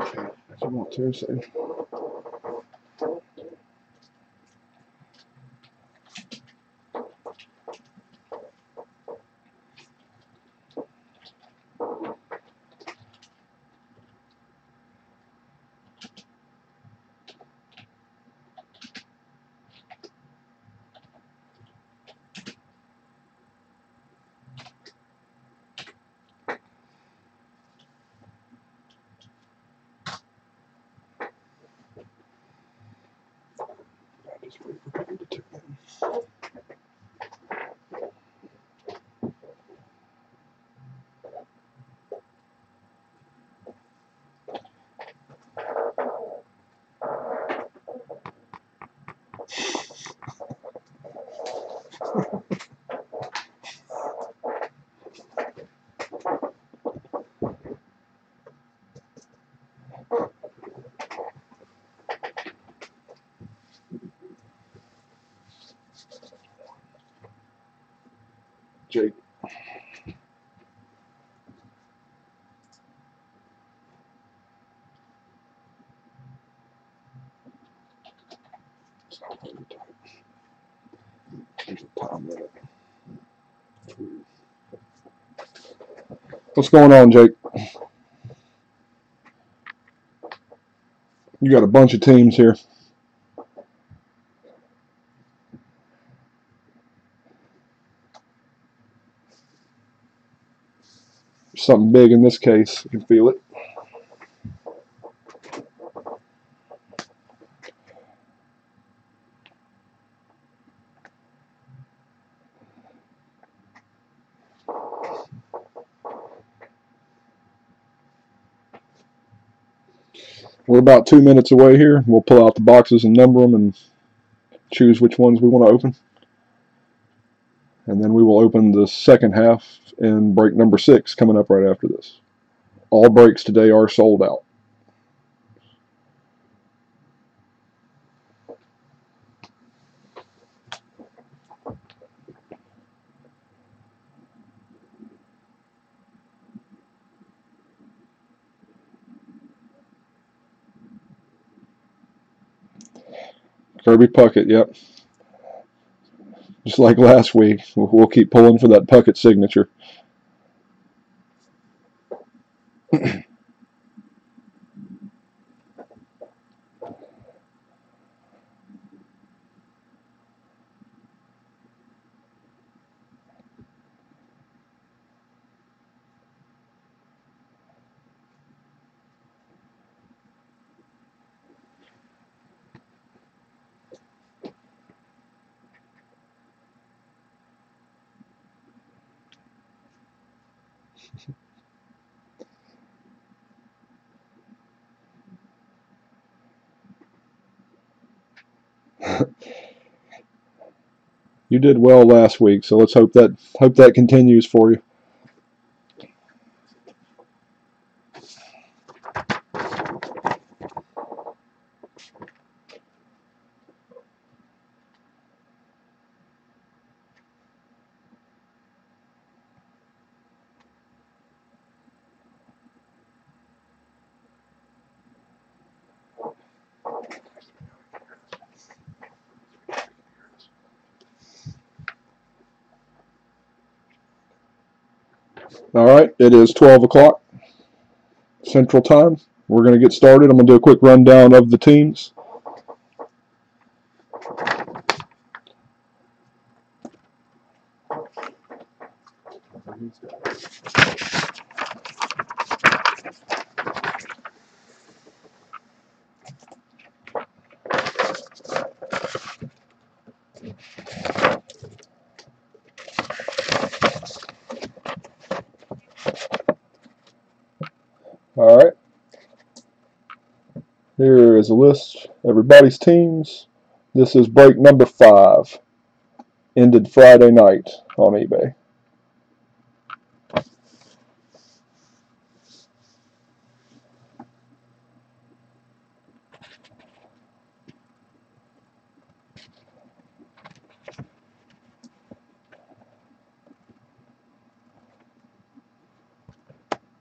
If you want to, so. Just wait for people to tune in. Jake. There's a time limit. What's going on, Jake? You got a bunch of teams here. Something big in this case. You can feel it. We're about 2 minutes away here. We'll pull out the boxes and number them and choose which ones we want to open. And then we will open the second half in break number 6 coming up right after this. All breaks today are sold out. Kirby Puckett, yep. Just like last week, we'll keep pulling for that Puckett signature. You did well last week, so let's hope that continues for you. All right, it is 12 o'clock Central Time. We're going to get started. I'm going to do a quick rundown of the teams. All right. Here is a list of everybody's teams. This is break number 5. Ended Friday night on eBay.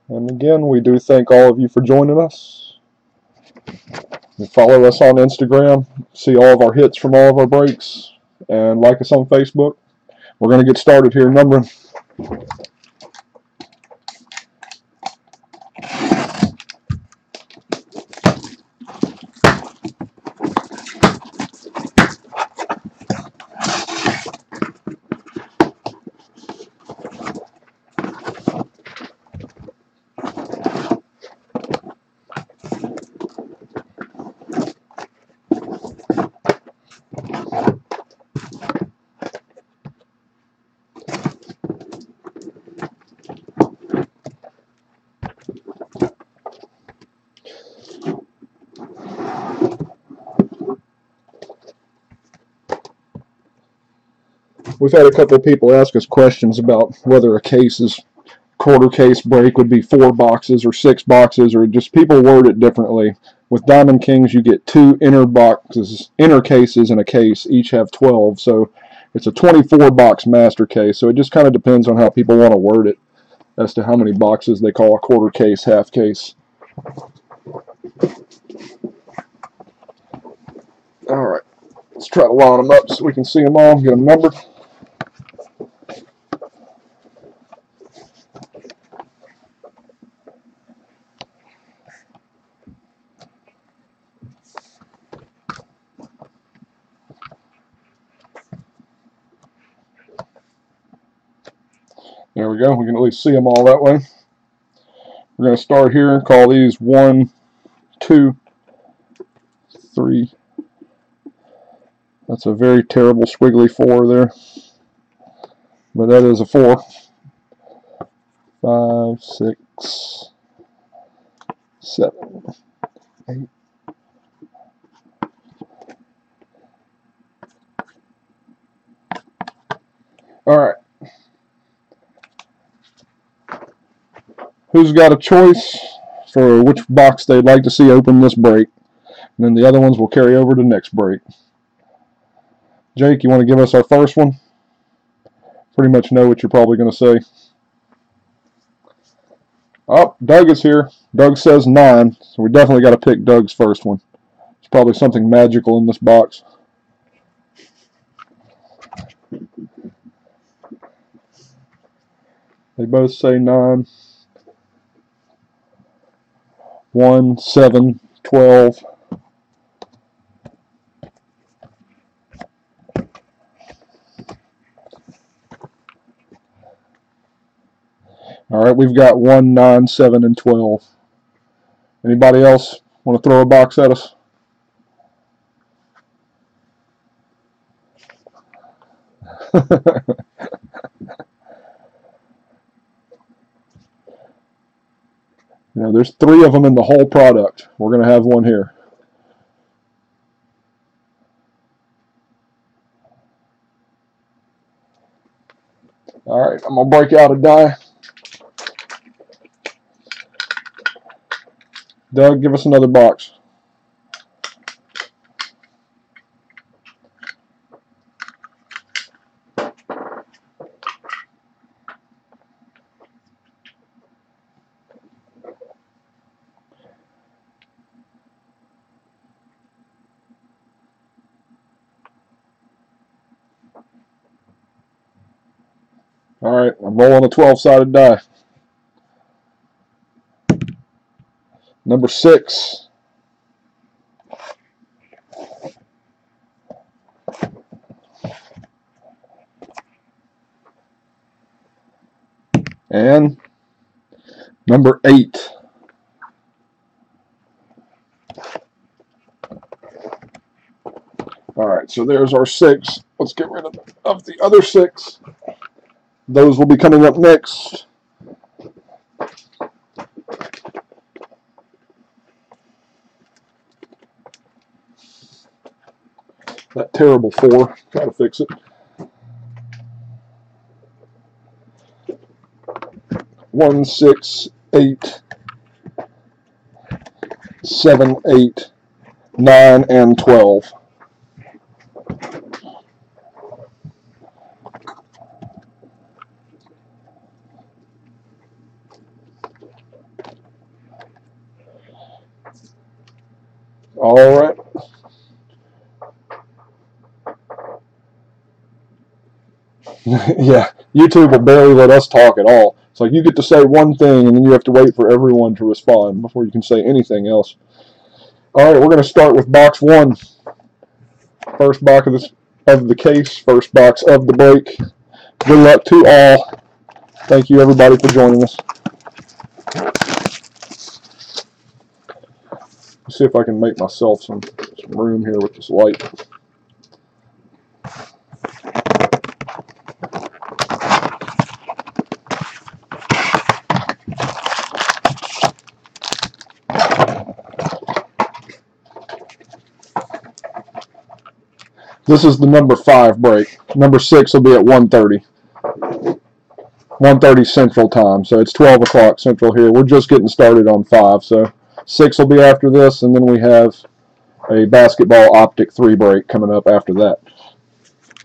And again, we do thank all of you for joining us. You follow us on Instagram, see all of our hits from all of our breaks, and like us on Facebook. We're going to get started here numbering. We've had a couple of people ask us questions about whether a case is quarter case break would be 4 boxes or 6 boxes, or just people word it differently. With Diamond Kings, you get 2 inner cases in a case, each have 12, so it's a 24 box master case. So it just kind of depends on how people want to word it as to how many boxes they call a quarter case, half case. All right, let's try to line them up so we can see them all, get them numbered. There we go. We can at least see them all that way. We're going to start here and call these 1, 2, 3. That's a very terrible squiggly 4 there, but that is a 4. 5, 6, 7, 8. All right. Who's got a choice for which box they'd like to see open this break? And then the other ones will carry over to next break. Jake, you want to give us our first one? Pretty much know what you're probably going to say. Oh, Doug is here. Doug says 9, so we definitely got to pick Doug's first one. There's probably something magical in this box. They both say 9. 1, 7, 12. All right, we've got 1, 9, 7, and 12. Anybody else want to throw a box at us? You know, there's 3 of them in the whole product. We're going to have one here. All right, I'm going to break out a die. Doug, give us another box. All right, I'm rolling a 12-sided die. Number 6. And number 8. All right, so there's our 6. Let's get rid of the other 6. Those will be coming up next. That terrible 4. Try to fix it. 1, 6, 8, 7, 8, 9, and 12. All right. Yeah, YouTube will barely let us talk at all. It's like you get to say one thing and then you have to wait for everyone to respond before you can say anything else. All right, we're going to start with box one. First box of the case, first box of the break. Good luck to all. Thank you, everybody, for joining us. Let's see if I can make myself some room here with this light. This is the number 5 break. Number 6 will be at 1:30. 1:30 Central Time, so it's 12 o'clock Central here. We're just getting started on 5, so 6 will be after this, and then we have a basketball optic 3 break coming up after that.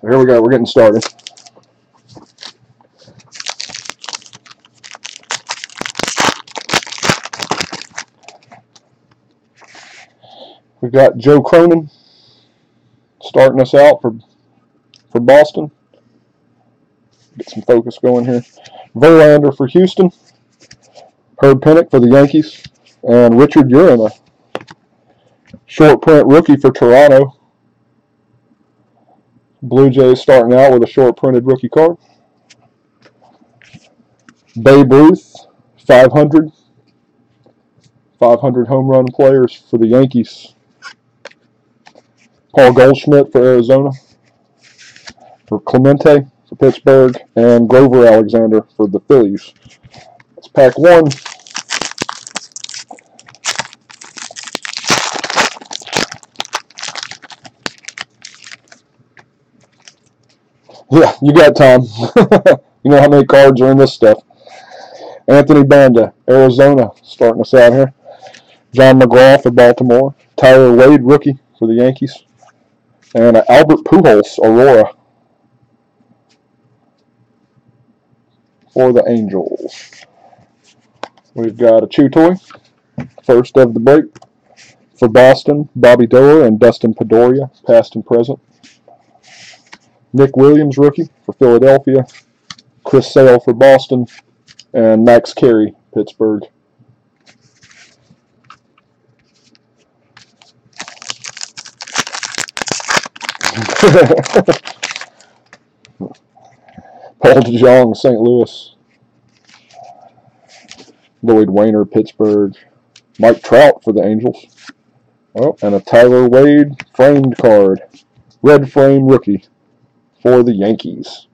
So here we go. We're getting started. We've got Joe Cronin starting us out for Boston. Get some focus going here. Verlander for Houston. Herb Pennock for the Yankees. And Richard Yuon, a short print rookie for Toronto. Blue Jays starting out with a short printed rookie card. Babe Ruth, 500. 500 home run players for the Yankees. Paul Goldschmidt for Arizona. For Clemente for Pittsburgh. And Grover Alexander for the Phillies. That's pack 1. Yeah, you got time. You know how many cards are in this stuff. Anthony Banda, Arizona, starting us out here. John McGraw for Baltimore. Tyler Wade, rookie for the Yankees. And Albert Pujols, Aurora, for the Angels. We've got a chew toy, first of the break. For Boston, Bobby Doerr and Dustin Pedroia, past and present. Nick Williams, rookie for Philadelphia. Chris Sale for Boston. And Max Carey, Pittsburgh. Paul DeJong, St. Louis. Lloyd Wayner, Pittsburgh. Mike Trout for the Angels. Oh, and a Tyler Wade framed card. Red frame rookie for the Yankees.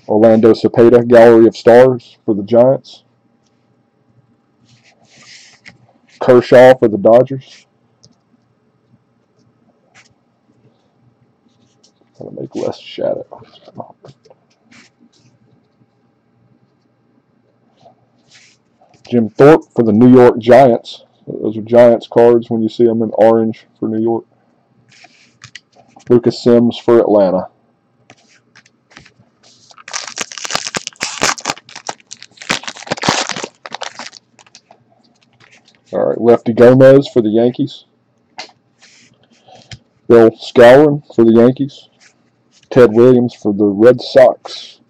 Orlando Cepeda, Gallery of Stars for the Giants. Kershaw for the Dodgers. Gotta make less shadow. Jim Thorpe for the New York Giants. Those are Giants cards when you see them in orange for New York. Lucas Sims for Atlanta. All right, Lefty Gomez for the Yankees. Bill Skowron for the Yankees. Ted Williams for the Red Sox.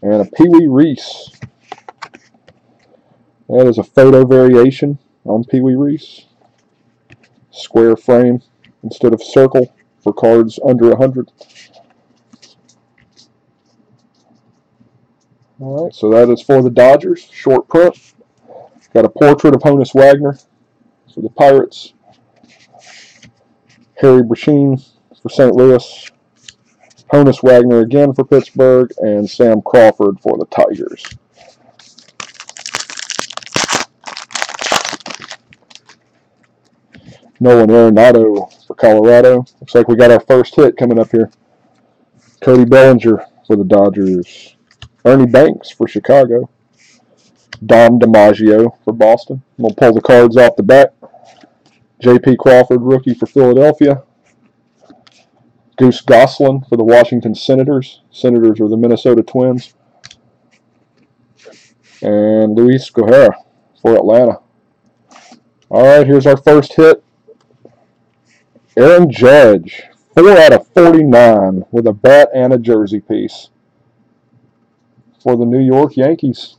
And a Pee Wee Reese. That is a photo variation on Pee Wee Reese. Square frame instead of circle for cards under 100. All right, so that is for the Dodgers. Short print. Got a portrait of Honus Wagner for the Pirates. Harry Brecheen for St. Louis. Honus Wagner again for Pittsburgh. And Sam Crawford for the Tigers. Nolan Arenado for Colorado. Looks like we got our first hit coming up here. Cody Bellinger for the Dodgers. Ernie Banks for Chicago. Dom DiMaggio for Boston. We'll pull the cards off the back. J.P. Crawford, rookie for Philadelphia. Goose Goslin for the Washington Senators. Senators are the Minnesota Twins. And Luis Guerra for Atlanta. All right, here's our first hit. Aaron Judge, 4 out of 49 with a bat and a jersey piece for the New York Yankees.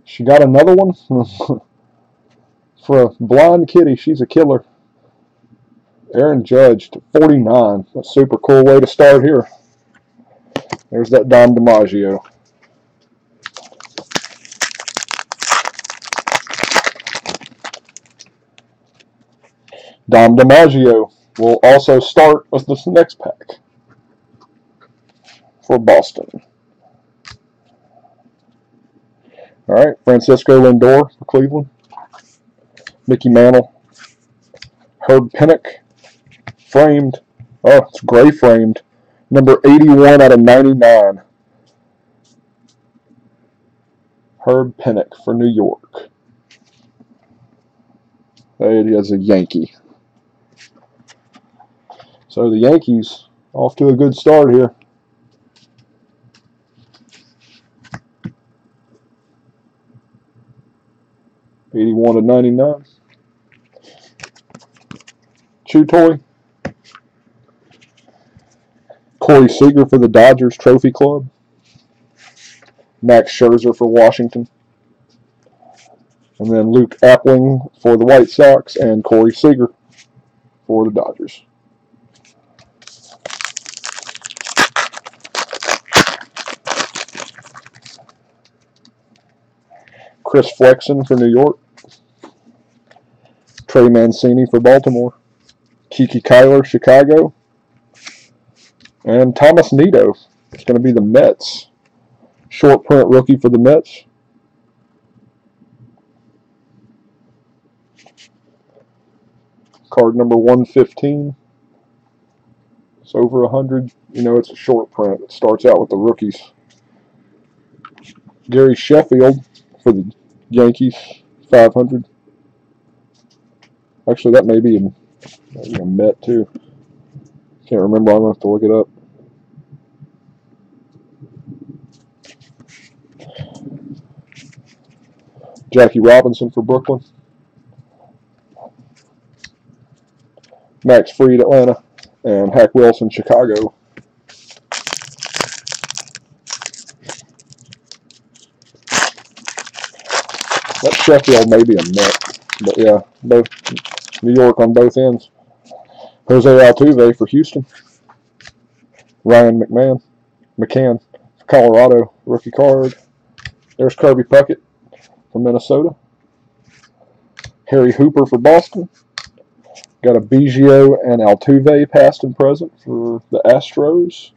She got another one. For a blind kitty, she's a killer. Aaron Judge to 49. A super cool way to start here. There's that Dom DiMaggio. Dom DiMaggio will also start with this next pack for Boston. All right, Francisco Lindor for Cleveland. Mickey Mantle. Herb Pennock. Framed. Oh, it's gray framed. Number 81 out of 99. Herb Pennock for New York. It is a Yankee. So the Yankees off to a good start here. '81 to '99. Chew toy. Corey Seager for the Dodgers Trophy Club. Max Scherzer for Washington. And then Luke Appling for the White Sox and Corey Seager for the Dodgers. Chris Flexen for New York. Trey Mancini for Baltimore. Kiki Kyler, Chicago. And Thomas Nido. It's going to be the Mets. Short print rookie for the Mets. Card number 115. It's over 100. You know, it's a short print. It starts out with the rookies. Gary Sheffield for the Yankees, 500. Actually, that may be a Met too. Can't remember. I'm going to have to look it up. Jackie Robinson for Brooklyn. Max Fried, Atlanta. And Hack Wilson, Chicago. That Sheffield may be a Met. But yeah, both New York on both ends. Jose Altuve for Houston. Ryan McCann for Colorado, rookie card. There's Kirby Puckett for Minnesota. Harry Hooper for Boston. Got a Biggio and Altuve past and present for the Astros.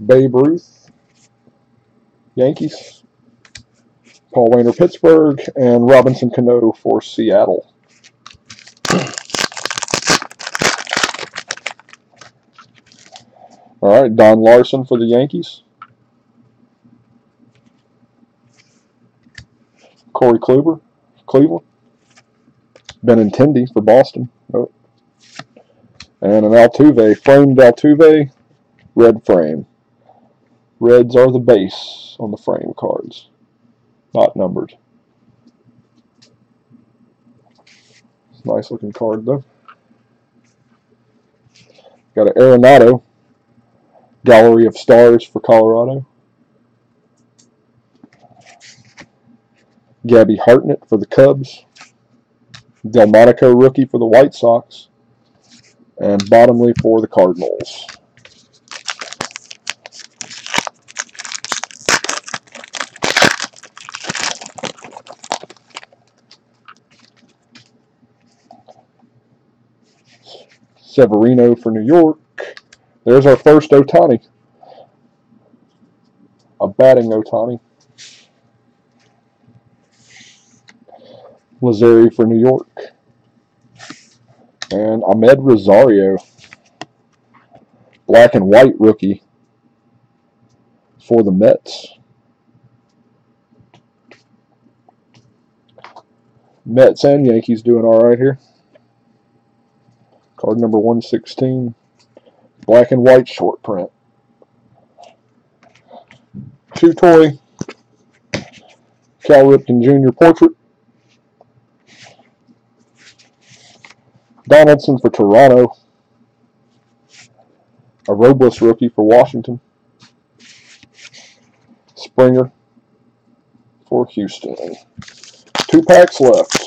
Babe Ruth, Yankees. Paul Waner, Pittsburgh, and Robinson Cano for Seattle. All right, Don Larson for the Yankees. Corey Kluber, Cleveland. Benintendi for Boston. Oh. And an Altuve, framed Altuve, red frame. Reds are the base on the frame cards, not numbered. Nice looking card though. Got an Arenado, Gallery of Stars for Colorado. Gabby Hartnett for the Cubs. Delmonico rookie for the White Sox. And Bottomley for the Cardinals. Severino for New York. There's our first Ohtani. A batting Ohtani. Lazari for New York. And Ahmed Rosario. Black and white rookie for the Mets. Mets and Yankees doing all right here. Card number 116. Black and white short print. 2-toy Cal Ripken Jr. portrait. Donaldson for Toronto. A Robles rookie for Washington. Springer for Houston. 2 packs left.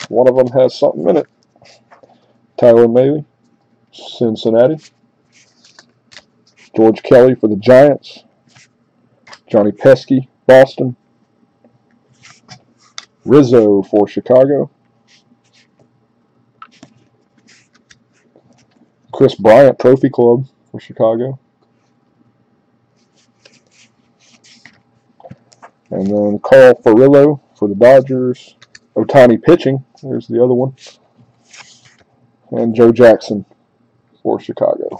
One of them has something in it. Tyler Mahle, Cincinnati. George Kelly for the Giants. Johnny Pesky, Boston. Rizzo for Chicago. Chris Bryant, Trophy Club for Chicago. And then Carl Furillo for the Dodgers. Ohtani pitching. There's the other one. And Joe Jackson for Chicago.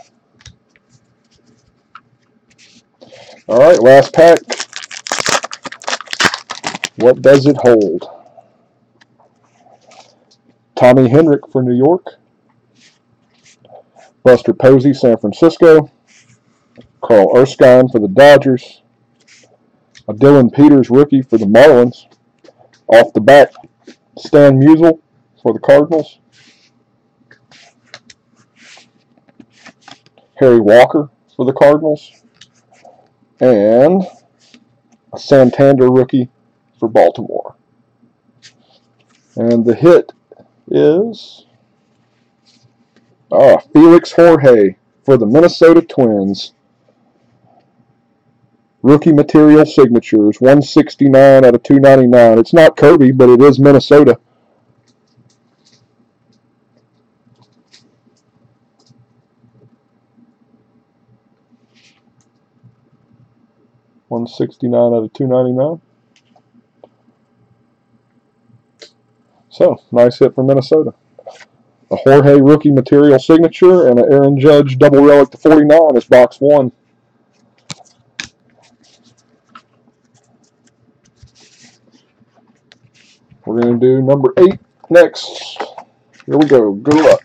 All right, last pack. What does it hold? Tommy Henrich for New York. Buster Posey, San Francisco. Carl Erskine for the Dodgers. A Dylan Peters rookie for the Marlins. Off the back, Stan Musial for the Cardinals. Harry Walker for the Cardinals. And a Santander rookie for Baltimore. And the hit is Felix Jorge for the Minnesota Twins. Rookie material signatures, 169 out of 299. It's not Kirby, but it is Minnesota. $169 out of 299. So, nice hit for Minnesota. A Jorge rookie material signature and an Aaron Judge double relic to 49 is box 1. We're going to do number 8 next. Here we go. Good luck.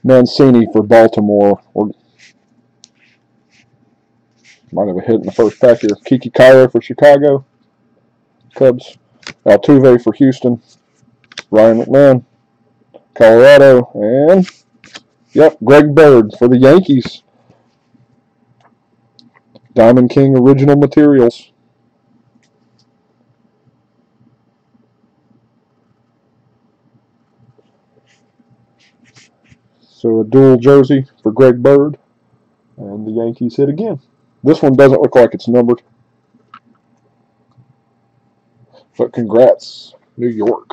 Mancini for Baltimore. Or might have a hit in the first pack here. Kiki Cairo for Chicago. Cubs. Altuve for Houston. Ryan McMahon, Colorado. And, yep, Greg Bird for the Yankees. Diamond King original materials. So a dual jersey for Greg Bird. And the Yankees hit again. This one doesn't look like it's numbered. But congrats, New York.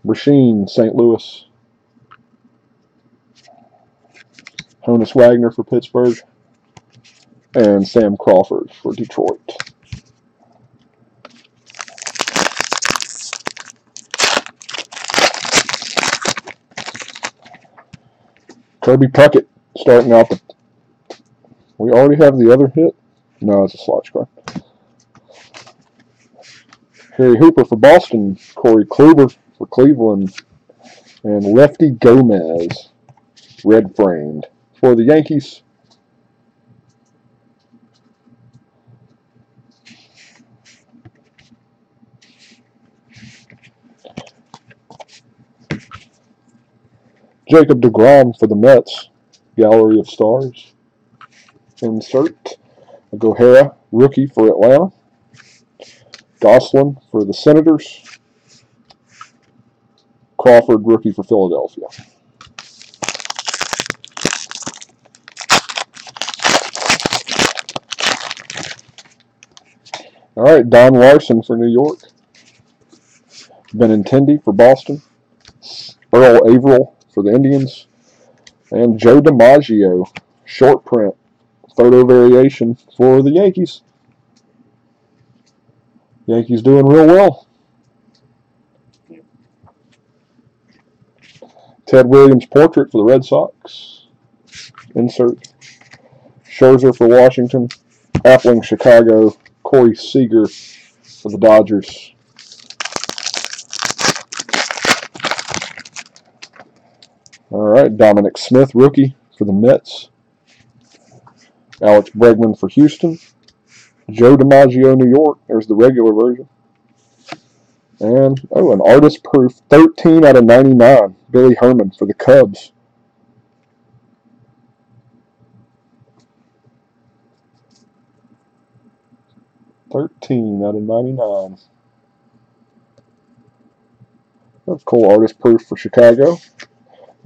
Rasheen, St. Louis. Honus Wagner for Pittsburgh. And Sam Crawford for Detroit. Kirby Puckett starting out the... We already have the other hit? No, it's a slotch card. Harry Hooper for Boston. Corey Kluber for Cleveland. And Lefty Gomez, red framed, for the Yankees. Jacob deGrom for the Mets, Gallery of Stars. Insert. A Gohara, rookie for Atlanta. Goslin for the Senators. Crawford, rookie for Philadelphia. All right, Don Larson for New York. Benintendi for Boston. Earl Averill for the Indians. And Joe DiMaggio, short print, photo variation for the Yankees. Yankees doing real well. Ted Williams portrait for the Red Sox. Insert. Scherzer for Washington. Appling, Chicago. Corey Seager for the Dodgers. All right, Dominic Smith, rookie for the Mets. Alex Bregman for Houston. Joe DiMaggio, New York. There's the regular version. And, an artist proof, 13 out of 99. Billy Herman for the Cubs. $13 out of 99. That's cool artist proof for Chicago.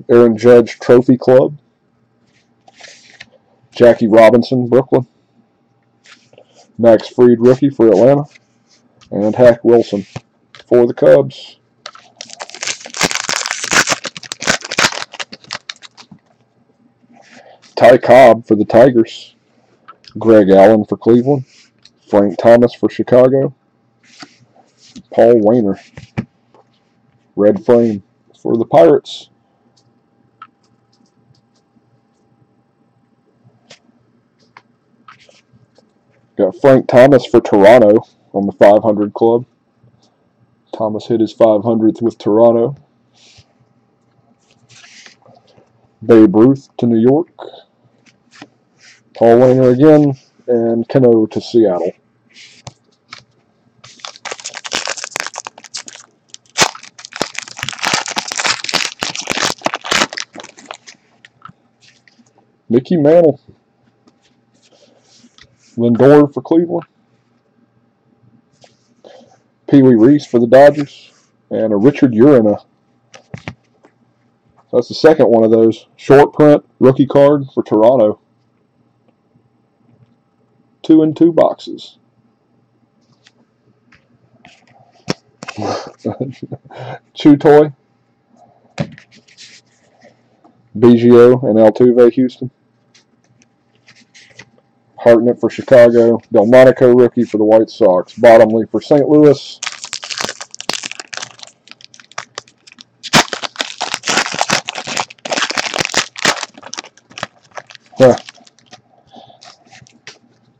Aaron Judge Trophy Club. Jackie Robinson, Brooklyn. Max Fried, rookie for Atlanta. And Hack Wilson for the Cubs. Ty Cobb for the Tigers. Greg Allen for Cleveland. Frank Thomas for Chicago. Paul Wainer, red frame for the Pirates. Got Frank Thomas for Toronto on the 500 club. Thomas hit his 500th with Toronto. Babe Ruth to New York. Paul Wainer again. And Cano to Seattle. Mickey Mantle. Lindor for Cleveland. Pee Wee Reese for the Dodgers. And a Richard Urena. That's the second one of those. Short print rookie card for Toronto. 2 in 2 boxes. Chew Toy. Biggio and Altuve, Houston. Hartnett for Chicago. Delmonico, rookie for the White Sox. Bottomley for St. Louis.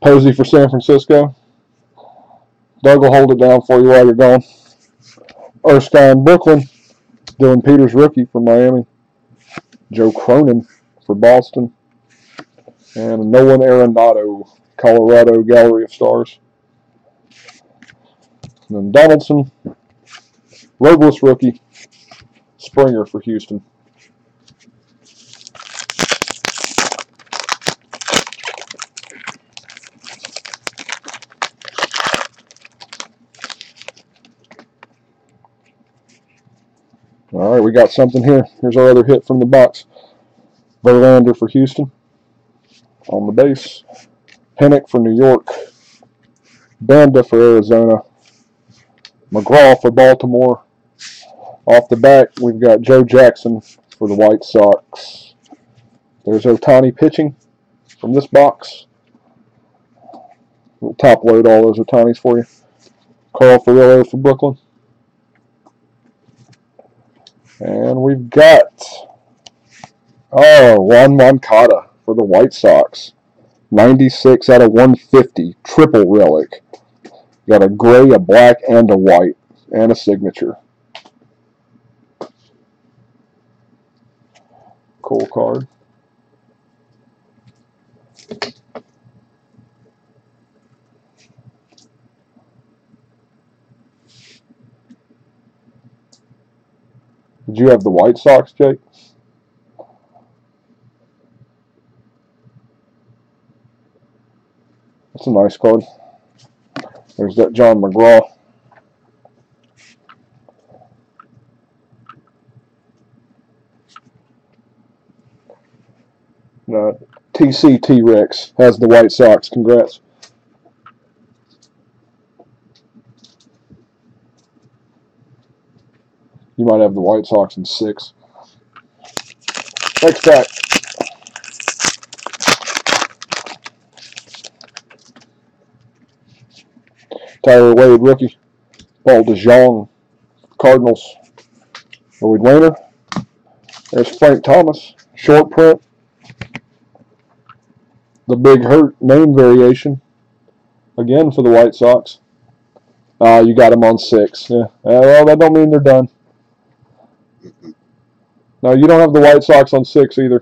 Posey for San Francisco. Doug will hold it down for you while you're gone. Erskine, Brooklyn. Dylan Peters, rookie for Miami. Joe Cronin for Boston. And Nolan Arenado, Colorado Gallery of Stars. And then Donaldson, Robles, rookie. Springer for Houston. All right, we got something here. Here's our other hit from the box. Verlander for Houston on the base. Hennick for New York. Banda for Arizona. McGraw for Baltimore. Off the back, we've got Joe Jackson for the White Sox. There's Ohtani pitching from this box. We'll top load all those Ohtanis for you. Carl Furillo for Brooklyn. And we've got Juan Moncada for the White Sox. 96 out of 150. Triple relic. Got a gray, a black, and a white. And a signature. Cool card. Did you have the White Sox, Jake? That's a nice card. There's that John McGraw. TC T-Rex has the White Sox. Congrats. You might have the White Sox in 6. Next pack. Tyler Wade, rookie. Paul DeJong, Cardinals. Lloyd Wayner. There's Frank Thomas, short print. The Big Hurt name variation, again for the White Sox. You got them on 6. Yeah. Well, that don't mean they're done. No, you don't have the White Sox on 6 either.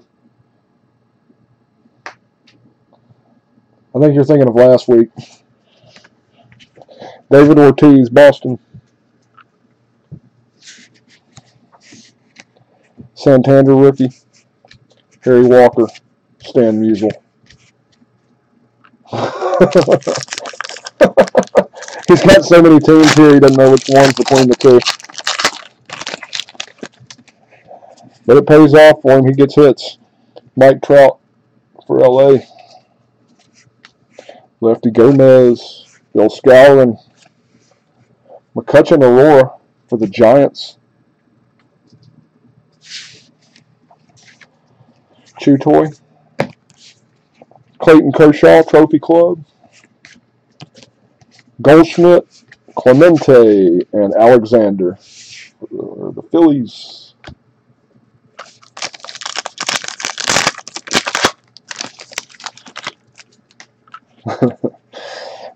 I think you're thinking of last week. David Ortiz, Boston. Santander, rookie. Harry Walker, Stan Musial. He's got so many teams here, he doesn't know which one's between the two. But it pays off for him. He gets hits. Mike Trout for LA. Lefty Gomez, Bill Skowron. McCutchen Aurora for the Giants. Chutoy. Clayton Kershaw, Trophy Club. Goldschmidt, Clemente, and Alexander for the Phillies.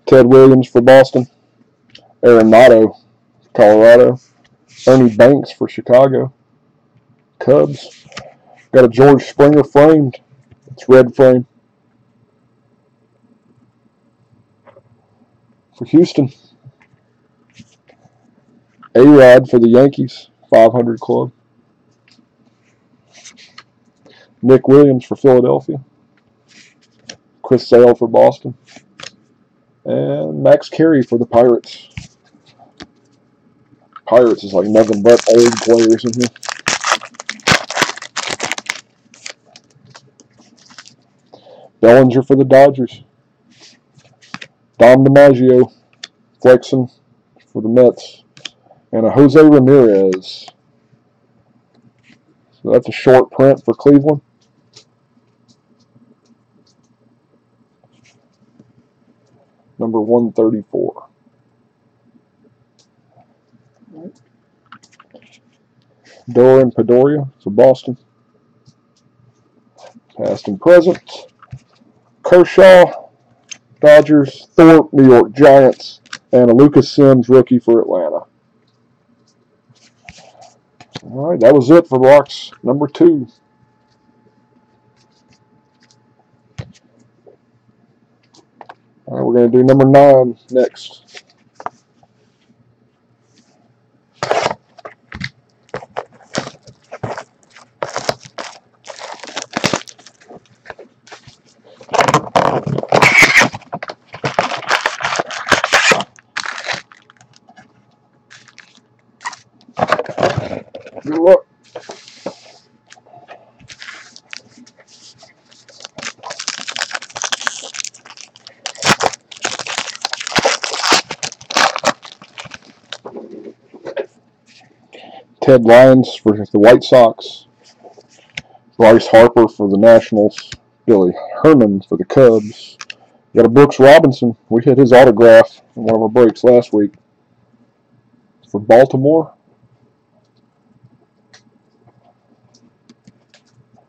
Ted Williams for Boston. Arenado, Colorado. Ernie Banks for Chicago. Cubs. Got a George Springer framed. It's red frame. For Houston. A-Rod for the Yankees, 500 club. Nick Williams for Philadelphia. Chris Sale for Boston. And Max Carey for the Pirates. Pirates is like nothing but old players in here. Bellinger for the Dodgers. Dom DiMaggio, Flexen for the Mets. And a Jose Ramirez. So that's a short print for Cleveland. Number 134. Doran Pedoria for Boston. Past and present. Kershaw, Dodgers. Thorpe, New York Giants. And a Lucas Sims rookie for Atlanta. All right, that was it for box number 2. All right, we're going to do number 9 next. Good luck. Ted Lyons for the White Sox. Bryce Harper for the Nationals. Billy Herman for the Cubs. Got a Brooks Robinson. We hit his autograph in one of our breaks last week. For Baltimore.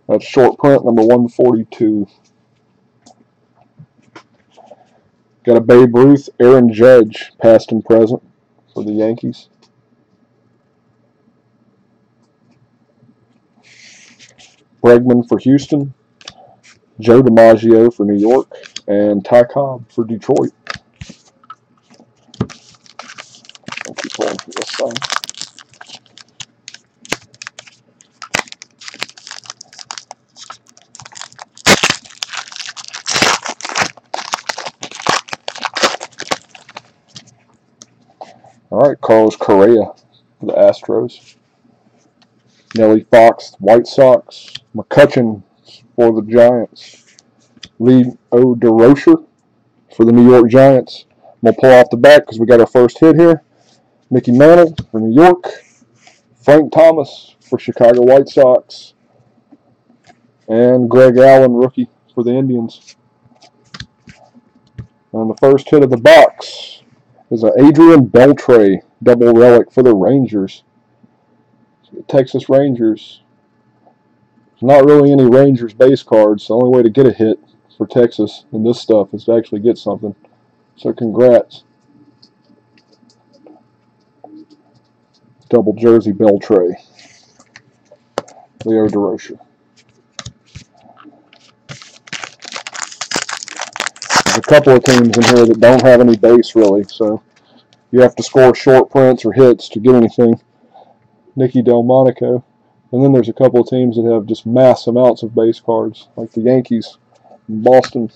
That's short print, number 142. Got a Babe Ruth, Aaron Judge, past and present for the Yankees. Bregman for Houston. Joe DiMaggio for New York. And Ty Cobb for Detroit. I'll keep pulling from this side. All right, Carlos Correa for the Astros. Nelly Fox, White Sox. McCutchen for the Giants. Lee DeRocher for the New York Giants. I'm going to pull off the back because we got our first hit here. Mickey Mantle for New York. Frank Thomas for Chicago White Sox. And Greg Allen, rookie for the Indians. And the first hit of the box is an Adrian Beltre double relic for the Rangers. The Texas Rangers. There's not really any Rangers base cards. The only way to get a hit for Texas in this stuff is to actually get something. So congrats. Double jersey Beltre. Leo DeRocher. There's a couple of teams in here that don't have any base really, so you have to score short prints or hits to get anything. Nicky Delmonico. And then there's a couple of teams that have just mass amounts of base cards, like the Yankees, Boston.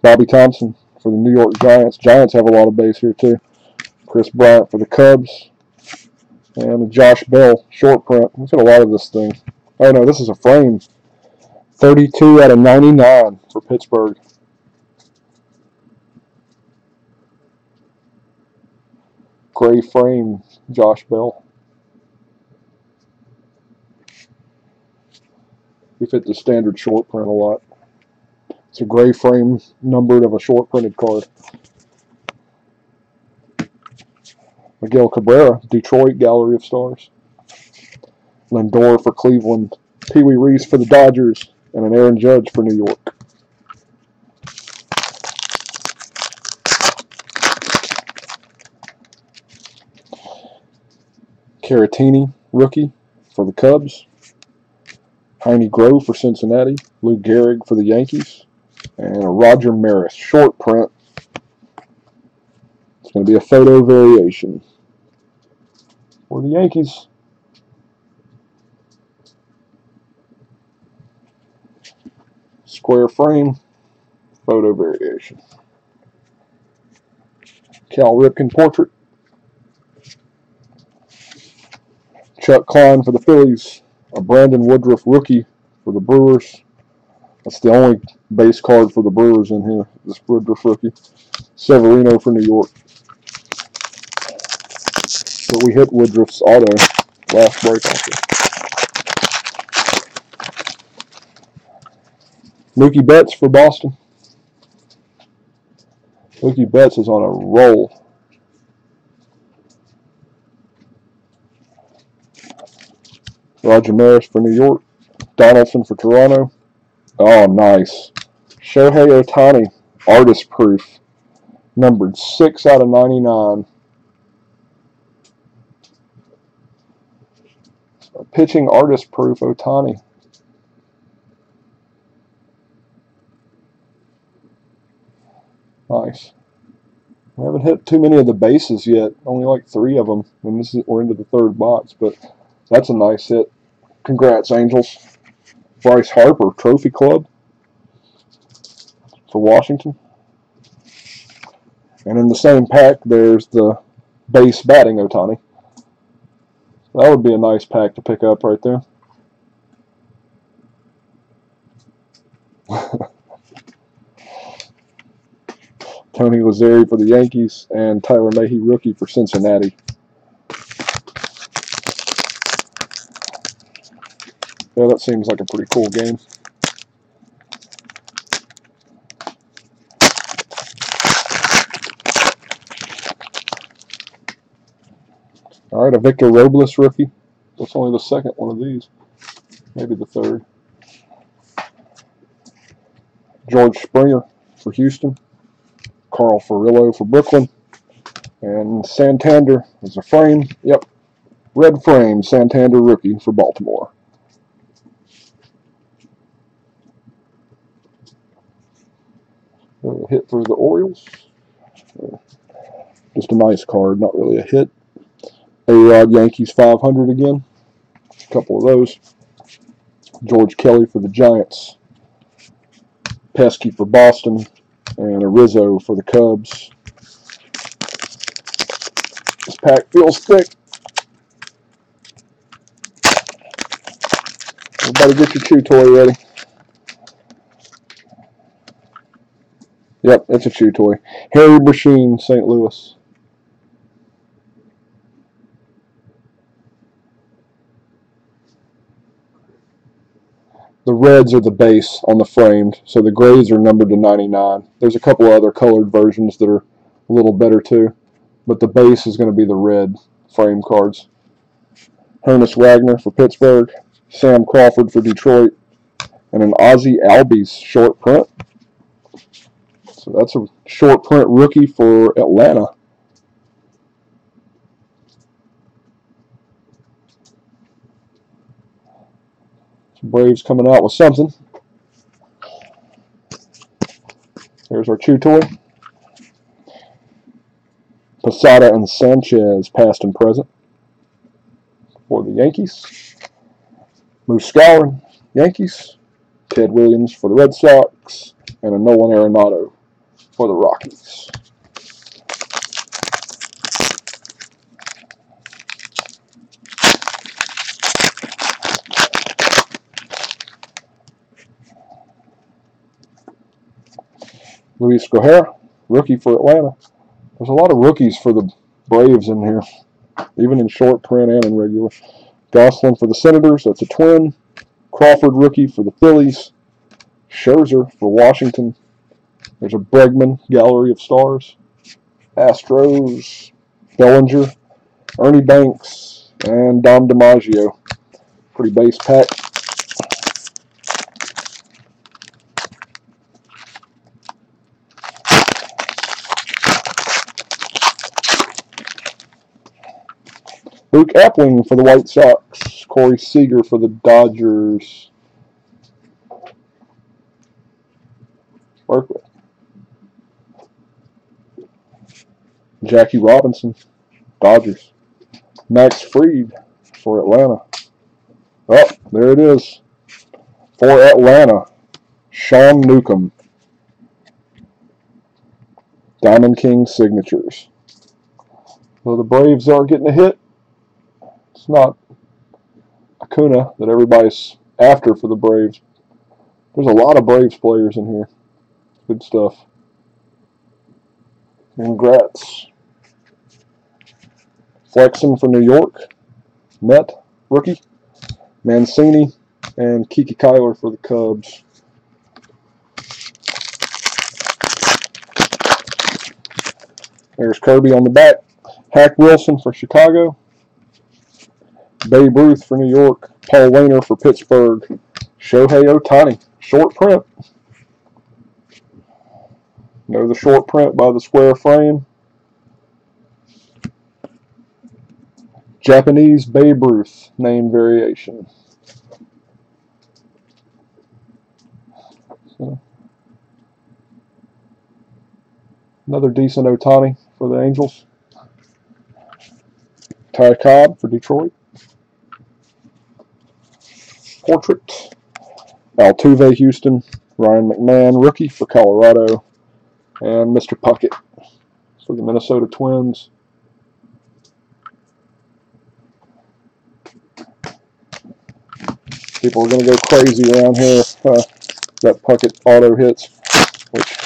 Bobby Thompson for the New York Giants. Giants have a lot of base here too. Chris Bryant for the Cubs. And a Josh Bell short print. Look at a lot of this thing. Oh no, this is a frame. 32 out of 99 for Pittsburgh. Gray frame, Josh Bell. We fit the standard short print a lot. It's a gray frame numbered of a short printed card. Miguel Cabrera, Detroit, Gallery of Stars. Lindor for Cleveland. Pee Wee Reese for the Dodgers. And an Aaron Judge for New York. Caratini, rookie for the Cubs. Heine Grove for Cincinnati. Lou Gehrig for the Yankees. And a Roger Maris short print. It's going to be a photo variation for the Yankees. Square frame, photo variation. Cal Ripken portrait. Chuck Klein for the Phillies. A Brandon Woodruff rookie for the Brewers. That's the only base card for the Brewers in here, this Woodruff rookie. Severino for New York. But we hit Woodruff's auto last break also. Mookie Betts for Boston. Mookie Betts is on a roll. Roger Maris for New York. Donaldson for Toronto. Oh, nice. Shohei Ohtani, artist proof. Numbered 6 out of 99. Pitching artist proof, Ohtani. Nice. We haven't hit too many of the bases yet. Only like 3 of them. And we're into the 3rd box, but that's a nice hit. Congrats, Angels. Bryce Harper, Trophy Club for Washington. And in the same pack, there's the base batting Ohtani. That would be a nice pack to pick up right there. Tony Lazzeri for the Yankees and Tyler Mahle, rookie for Cincinnati. Yeah, that seems like a pretty cool game. All right, a Victor Robles rookie. That's only the 2nd one of these. Maybe the 3rd. George Springer for Houston. Carl Furillo for Brooklyn. And Santander is a frame. Yep. Red frame, Santander rookie for Baltimore. A hit for the Orioles. Just a nice card, not really a hit. A-Rod Yankees 500 again. A couple of those. George Kelly for the Giants. Pesky for Boston. And a Rizzo for the Cubs. This pack feels thick. Everybody get your chew toy ready. Yep, it's a chew toy. Harry Brasheen, St. Louis. reds are the base on the framed, so the grays are numbered to 99. There's a couple other colored versions that are a little better too, but the base is going to be the red frame cards. Honus Wagner for Pittsburgh, Sam Crawford for Detroit, and an Ozzie Albies short print. So that's a short print rookie for Atlanta. Braves coming out with something. There's our chew toy. Posada and Sanchez, past and present, for the Yankees. Moose Skowron, Yankees. Ted Williams for the Red Sox. And a Nolan Arenado for the Rockies. Luis Guerra, rookie for Atlanta. There's a lot of rookies for the Braves in here, even in short print and in regular. Gosselin for the Senators, that's a twin. Crawford, rookie for the Phillies. Scherzer for Washington. There's a Bregman, Gallery of Stars. Astros, Bellinger, Ernie Banks, and Dom DiMaggio. Pretty base pack. Luke Appling for the White Sox. Corey Seager for the Dodgers. Berkeley. Jackie Robinson, Dodgers. Max Fried for Atlanta. Oh, there it is. For Atlanta, Sean Newcomb. Diamond King signatures. So the Braves are getting a hit. It's not Acuna that everybody's after for the Braves. There's a lot of Braves players in here. Good stuff. Congrats. Flexen for New York. Met, rookie. Mancini and Kiki Kyler for the Cubs. There's Kirby on the back. Hack Wilson for Chicago. Babe Ruth for New York. Paul Wainer for Pittsburgh. Shohei Ohtani, short print. Know the short print by the square frame. Japanese Babe Ruth, name variation. So, another decent Ohtani for the Angels. Ty Cobb for Detroit. Portrait. Altuve, Houston. Ryan McMahon, rookie for Colorado. And Mr. Puckett for the Minnesota Twins. People are going to go crazy around here if that Puckett auto hits, which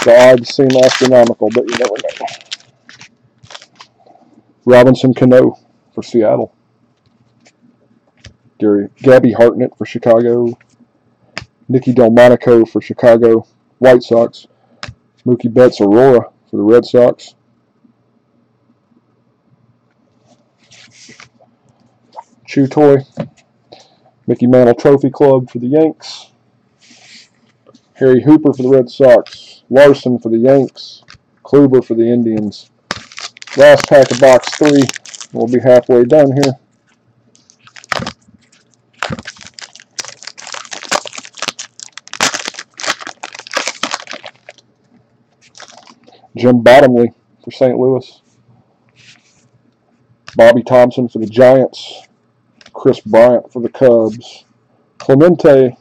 the odds seem astronomical, but you never know. Robinson Cano for Seattle. Gabby Hartnett for Chicago. Nicky Delmonico for Chicago White Sox. Mookie Betts Aurora for the Red Sox. Chew Toy. Mickey Mantle Trophy Club for the Yanks. Harry Hooper for the Red Sox. Larson for the Yanks. Kluber for the Indians. Last pack of box 3. We'll be halfway done here. Jim Bottomley for St. Louis. Bobby Thompson for the Giants. Chris Bryant for the Cubs. Clemente.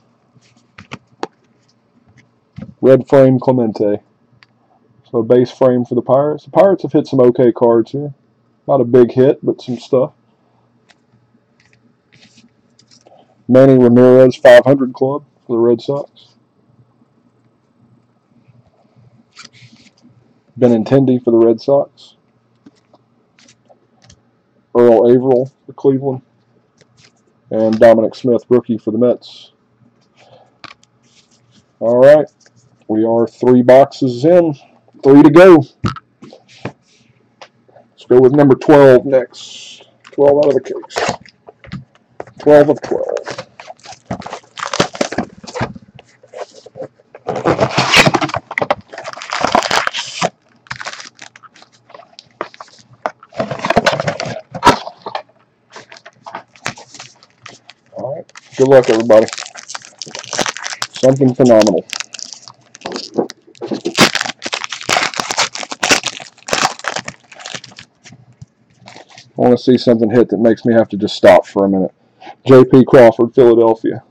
Red frame Clemente. So a base frame for the Pirates. The Pirates have hit some okay cards here. Not a big hit, but some stuff. Manny Ramirez 500 Club for the Red Sox. Benintendi for the Red Sox. Earl Averill for Cleveland. And Dominic Smith, rookie for the Mets. All right, we are 3 boxes in, 3 to go. Let's go with number 12 next. 12 out of the case. 12 of 12. All right, good luck, everybody. Something phenomenal. I want to see something hit that makes me have to just stop for a minute. J.P. Crawford, Philadelphia.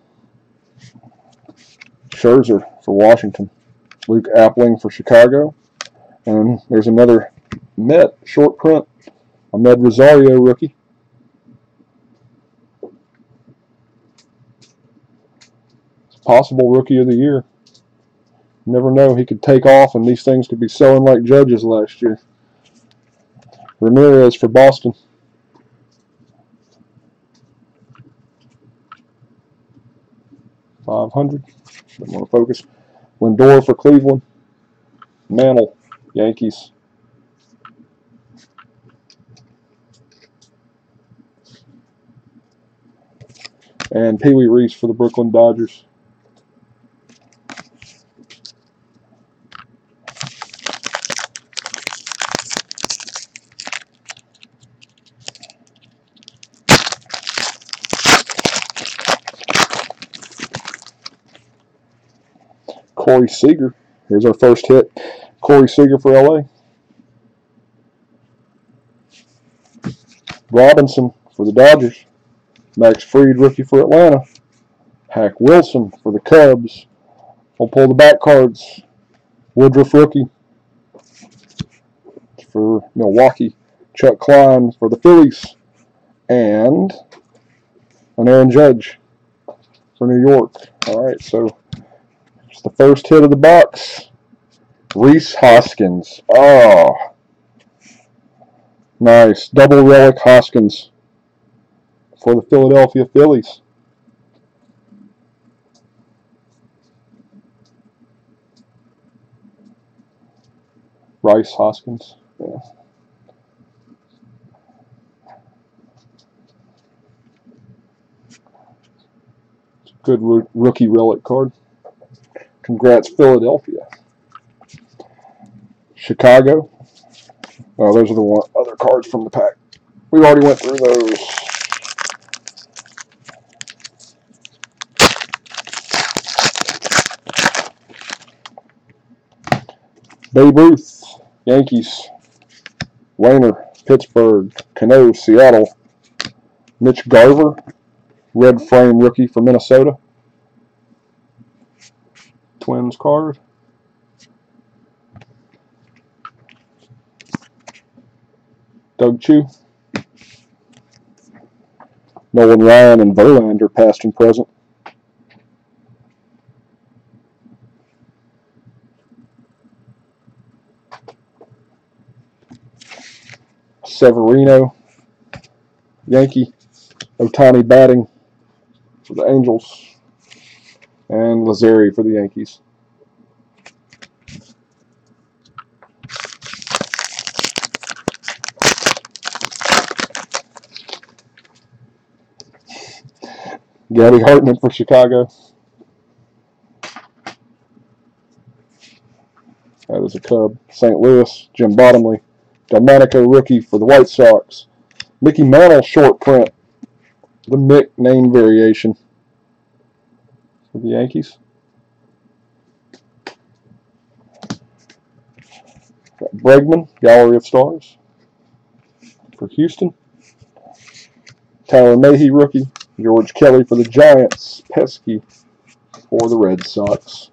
Scherzer for Washington. Luke Appling for Chicago. And there's another Met short print. Ahmed Rosario rookie. It's possible rookie of the year. You never know. He could take off and these things could be selling like Judges last year. Ramirez for Boston. $500. Don't want to focus. Lindor for Cleveland. Mantle, Yankees. And Pee Wee Reese for the Brooklyn Dodgers. Corey Seager. Here's our first hit. Corey Seager for LA. Robinson for the Dodgers. Max Fried, rookie for Atlanta. Hack Wilson for the Cubs. We'll pull the back cards. Woodruff, rookie for Milwaukee. Chuck Klein for the Phillies. And an Aaron Judge for New York. All right, so it's the first hit of the box. Rhys Hoskins. Oh, nice. Double relic Hoskins for the Philadelphia Phillies. Rhys Hoskins. Yeah. It's a good rookie relic card. Congrats, Philadelphia. Chicago. Oh, those are the other cards from the pack. We already went through those. Babe Ruth, Yankees. Wayner, Pittsburgh. Cano, Seattle. Mitch Garver, red frame rookie for Minnesota. Twins card. Doug Chu. Nolan Ryan and Verlander, past and present. Severino, Yankee. Ohtani batting for the Angels. And Lazeri for the Yankees. Gabby Hartman for Chicago. That is a Cub. St. Louis, Jim Bottomley. Delmonico, rookie for the White Sox. Mickey Mantle, short print. The Mick name variation for the Yankees. Got Bregman, Gallery of Stars for Houston. Tyler Mahey, rookie. George Kelly for the Giants. Pesky for the Red Sox.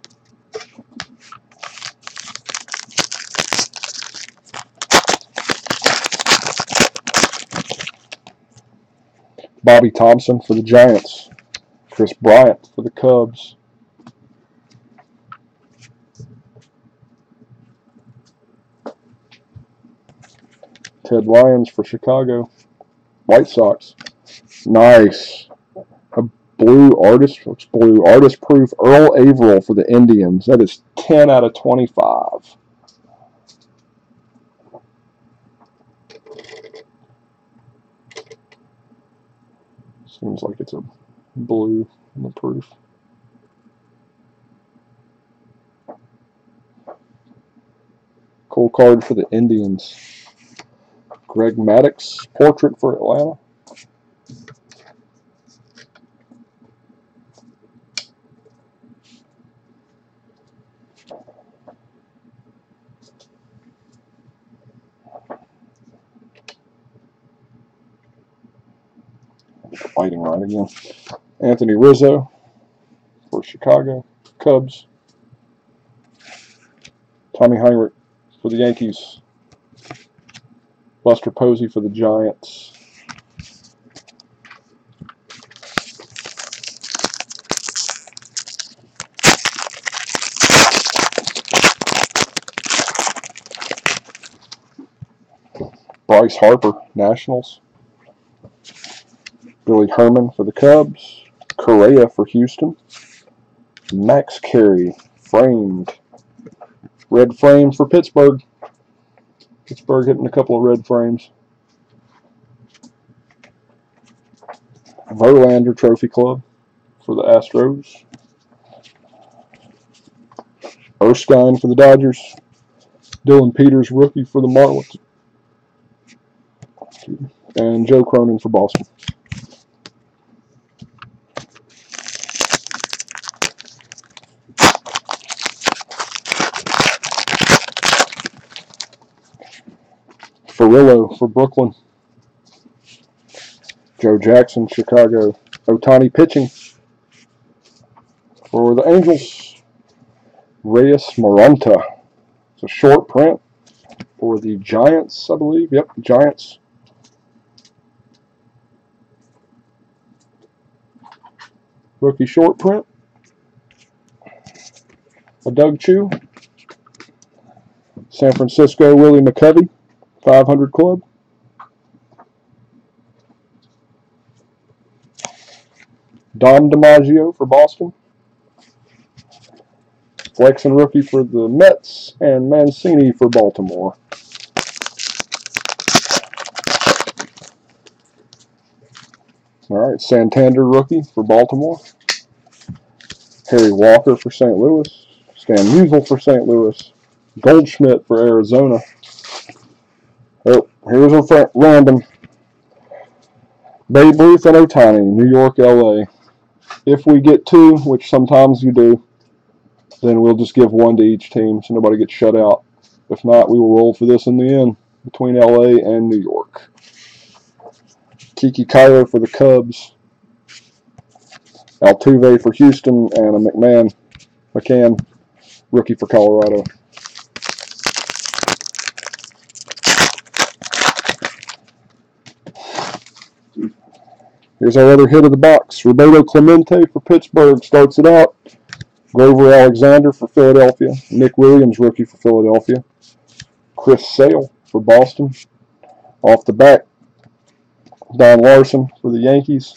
Bobby Thompson for the Giants. Chris Bryant for the Cubs. Ted Lyons for Chicago. White Sox. Nice. A blue artist. Looks blue. Artist proof. Earl Averill for the Indians. That is 10 out of 25. Seems like it's a blue in the proof. Cool card for the Indians. Greg Maddux portrait for Atlanta. Lighting right again. Anthony Rizzo for Chicago Cubs. Tommy Heinrich for the Yankees. Buster Posey for the Giants. Bryce Harper, Nationals. Billy Herman for the Cubs. Correa for Houston. Max Carey, framed. Red frame for Pittsburgh. Pittsburgh hitting a couple of red frames. Verlander Trophy Club for the Astros. Erskine for the Dodgers. Dylan Peters, rookie for the Marlins. And Joe Cronin for Boston. Ferrillo for Brooklyn. Joe Jackson, Chicago. Ohtani pitching for the Angels. Reyes Moronta. It's a short print for the Giants, I believe. Yep, Giants. Rookie short print. A Doug Chu. San Francisco, Willie McCovey, 500 club. Dom DiMaggio for Boston. Flexen rookie for the Mets, and Mancini for Baltimore. All right, Santander rookie for Baltimore. Harry Walker for St. Louis. Stan Musial for St. Louis. Goldschmidt for Arizona. Oh, here's a random. Babe Ruth and Ohtani, New York, LA. If we get two, which sometimes you do, then we'll just give one to each team so nobody gets shut out. If not, we will roll for this in the end between LA and New York. Kiki Kyler for the Cubs. Altuve for Houston, and a McCann, rookie for Colorado. Here's our other hit of the box. Roberto Clemente for Pittsburgh starts it out. Grover Alexander for Philadelphia. Nick Williams, rookie for Philadelphia. Chris Sale for Boston. Off the back, Don Larson for the Yankees.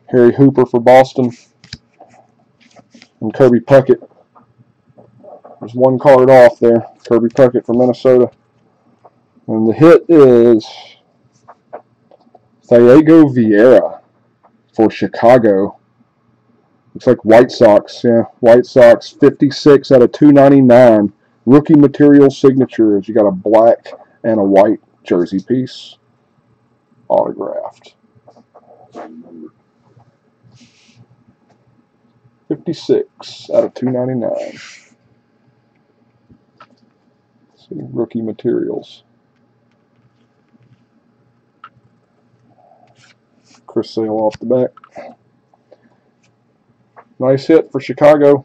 Harry Hooper for Boston. And Kirby Puckett. There's one card off there. Kirby Puckett for Minnesota. And the hit is Thiago Vieira for Chicago. Looks like White Sox. Yeah, White Sox, 56 out of 299. Rookie material signatures. You got a black and a white jersey piece. Autographed. 56 out of 299. Let's see, rookie materials. Chris Sale off the back. Nice hit for Chicago.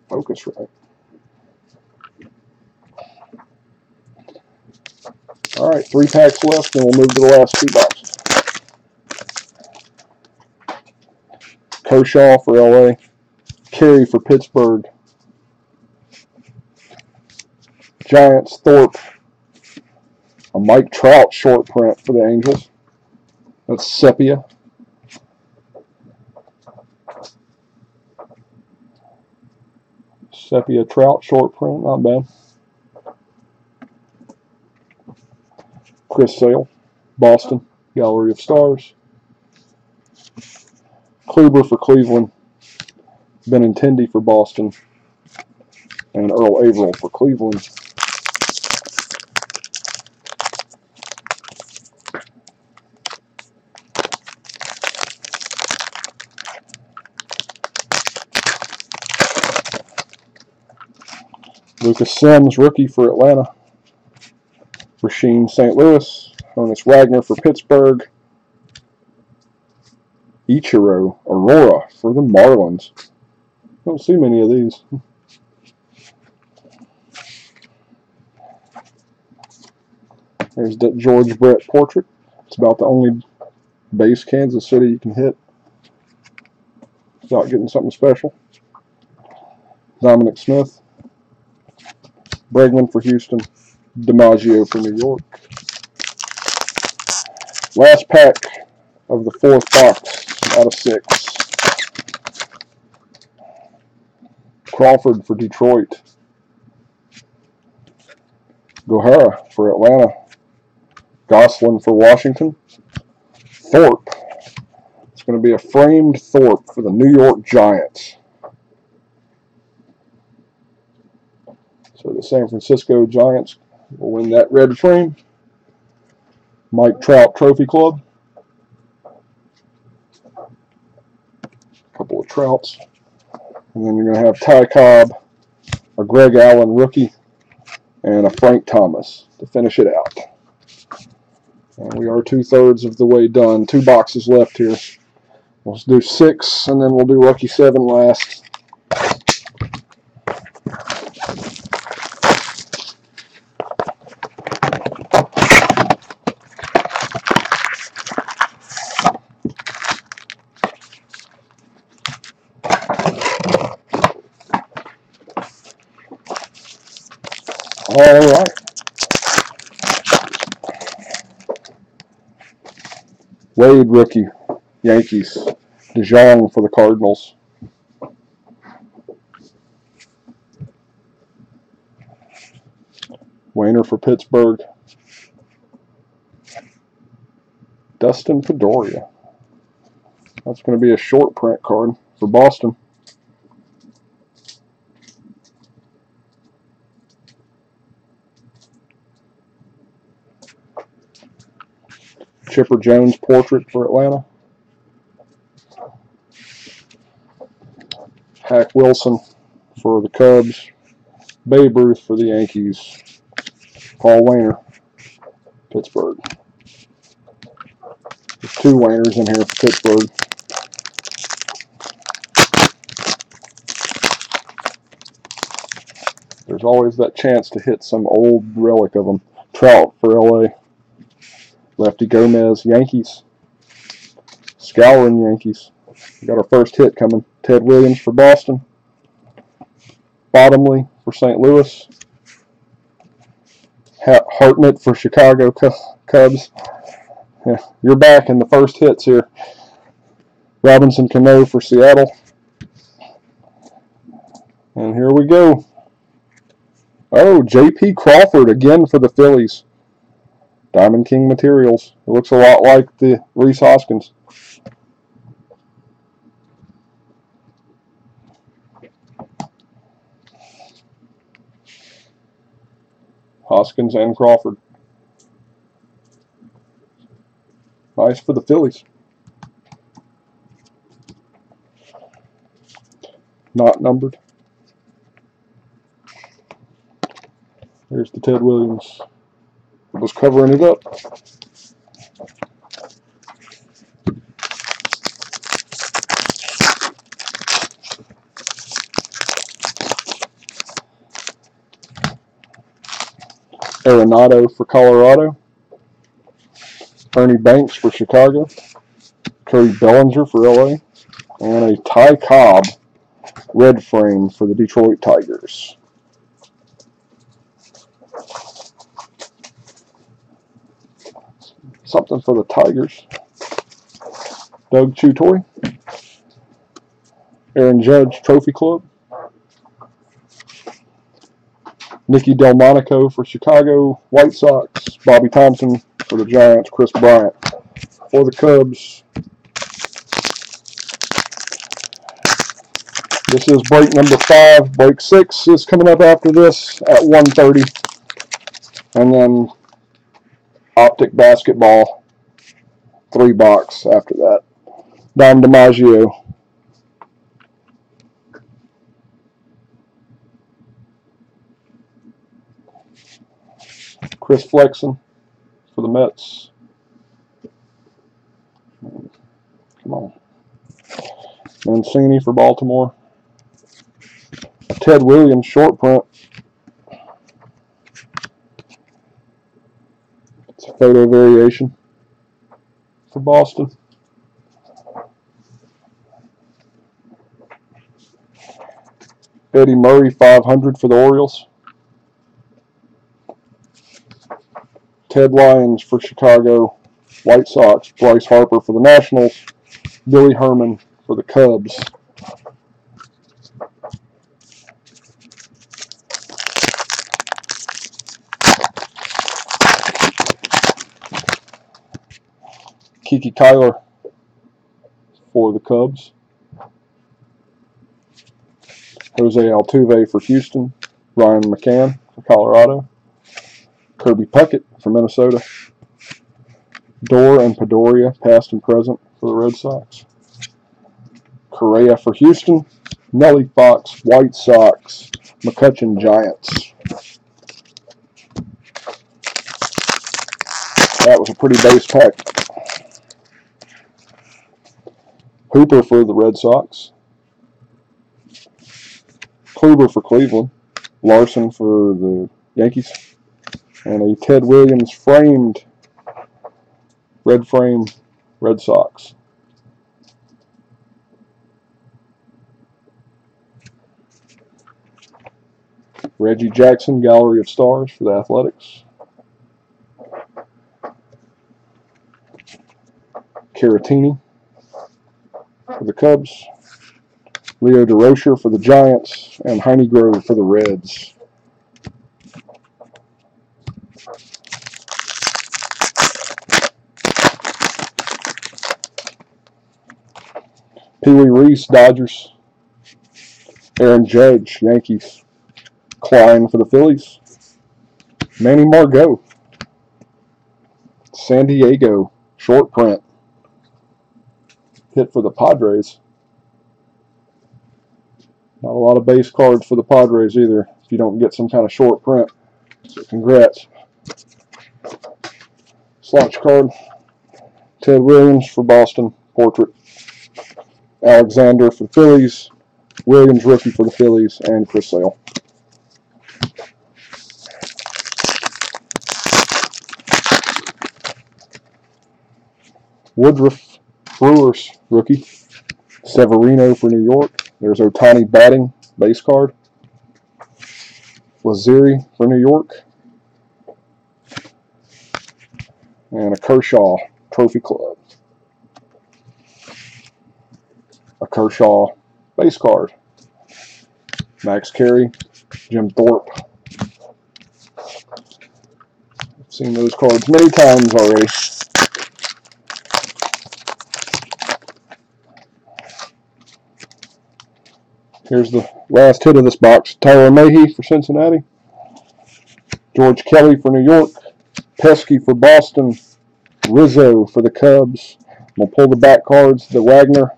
Focus right. All right, 3 packs left, and we'll move to the last 2 boxes. Kershaw for LA. Carey for Pittsburgh. Giants, Thorpe. A Mike Trout short print for the Angels. That's Sepia. Sepia Trout short print, not bad. Chris Sale, Boston, Gallery of Stars. Kluber for Cleveland. Benintendi for Boston. And Earl Averill for Cleveland. Lucas Sims, rookie for Atlanta. Rasheen St. Louis. Honus Wagner for Pittsburgh. Ichiro Aurora for the Marlins. Don't see many of these. There's that George Brett portrait. It's about the only base Kansas City you can hit without getting something special. Dominic Smith. Bregman for Houston. DiMaggio for New York. Last pack of the fourth box out of 6. Crawford for Detroit. Gohara for Atlanta. Gosselin for Washington. Thorpe. It's going to be a framed Thorpe for the New York Giants. So the San Francisco Giants will win that red frame. Mike Trout Trophy Club. A couple of Trouts. And then you're going to have Ty Cobb, a Greg Allen rookie, and a Frank Thomas to finish it out. And we are 2/3 of the way done. 2 boxes left here. We'll do 6, and then we'll do Lucky 7 last. All right. Wade, rookie, Yankees. DeJong for the Cardinals. Wainer for Pittsburgh. Dustin Pedroia. That's going to be a short print card for Boston. Chipper Jones portrait for Atlanta. Hack Wilson for the Cubs. Babe Ruth for the Yankees. Paul Wainer, Pittsburgh. There's 2 Wainers in here for Pittsburgh. There's always that chance to hit some old relic of them. Trout for LA. Lefty Gomez, Yankees. Scouring, Yankees. We got our first hit coming. Ted Williams for Boston. Bottomley for St. Louis. Hartnett for Chicago Cubs. Yeah, you're back in the first hits here. Robinson Cano for Seattle. And here we go. Oh, J.P. Crawford again for the Phillies. Diamond King Materials. It looks a lot like the Rhys Hoskins. Hoskins and Crawford. Nice for the Phillies. Not numbered. There's the Ted Williams. Was covering it up. Arenado for Colorado. Ernie Banks for Chicago. Cody Bellinger for LA. And a Ty Cobb red frame for the Detroit Tigers. Something for the Tigers. Doug Chutoy. Aaron Judge Trophy Club. Nicky Delmonico for Chicago White Sox. Bobby Thompson for the Giants. Chris Bryant for the Cubs. This is break number 5. Break 6 is coming up after this at 1:30. And then Optic Basketball, 3 box after that. Dom DiMaggio. Chris Flexen for the Mets. Come on. Mancini for Baltimore. Ted Williams short print. It's a photo variation for Boston. Eddie Murray 500 for the Orioles. Ted Lyons for Chicago White Sox. Bryce Harper for the Nationals. Billy Herman for the Cubs. Kiki Kyler for the Cubs. Jose Altuve for Houston. Ryan McCann for Colorado. Kirby Puckett for Minnesota. Dorr and Pedroia, past and present, for the Red Sox. Correa for Houston. Nelly Fox, White Sox. McCutchen, Giants. That was a pretty base pack. Hooper for the Red Sox. Kluber for Cleveland. Larson for the Yankees. And a Ted Williams framed, red frame, Red Sox. Reggie Jackson, Gallery of Stars for the Athletics. Caratini for the Cubs. Leo DeRocher for the Giants. And Heine Grove for the Reds. Pee Wee Reese, Dodgers. Aaron Judge, Yankees. Klein for the Phillies. Manny Margot. San Diego, short print. Hit for the Padres. Not a lot of base cards for the Padres either, if you don't get some kind of short print. So congrats. Slouch card. Ted Williams for Boston, portrait. Alexander for the Phillies. Williams, rookie for the Phillies, and Chris Sale. Woodruff, Brewers, rookie. Severino for New York. There's Ohtani batting, base card. Laziri for New York. And a Kershaw, Trophy Club. A Kershaw base card. Max Carey, Jim Thorpe. I've seen those cards many times already. Here's the last hit of this box. Tyler Mahy for Cincinnati. George Kelly for New York. Pesky for Boston. Rizzo for the Cubs. We'll pull the back cards. The Wagner.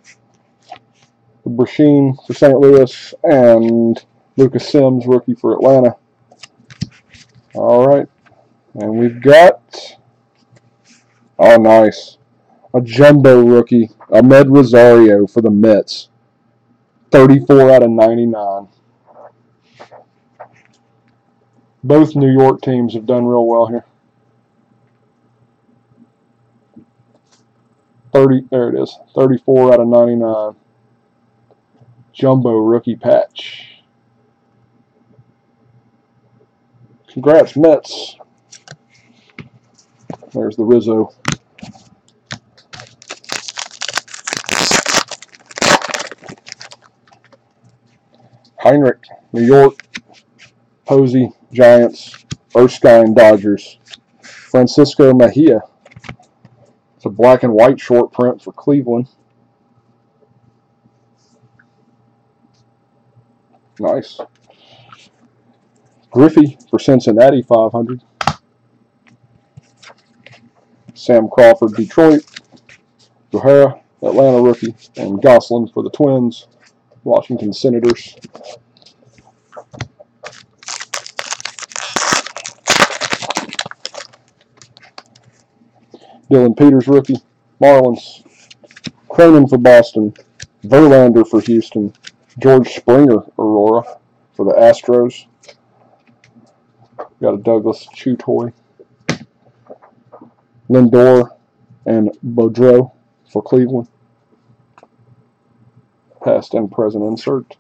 The Brasheen for St. Louis. And Lucas Sims, rookie for Atlanta. All right. And we've got, oh, nice, a jumbo rookie, Ahmed Rosario for the Mets. 34 out of 99. Both New York teams have done real well here. There it is. 34 out of 99. Jumbo rookie patch. Congrats, Mets. There's the Rizzo. Heinrich, New York. Posey, Giants. Erskine, Dodgers. Francisco Mejia. It's a black and white short print for Cleveland. Nice. Griffey for Cincinnati, 500. Sam Crawford, Detroit. O'Hara, Atlanta rookie. And Gosselin for the Twins. Washington Senators. Dylan Peters rookie. Marlins. Cronin for Boston. Verlander for Houston. George Springer, Aurora for the Astros. Got a Douglas Chew toy. Lindor and Boudreaux for Cleveland. Past and present insert.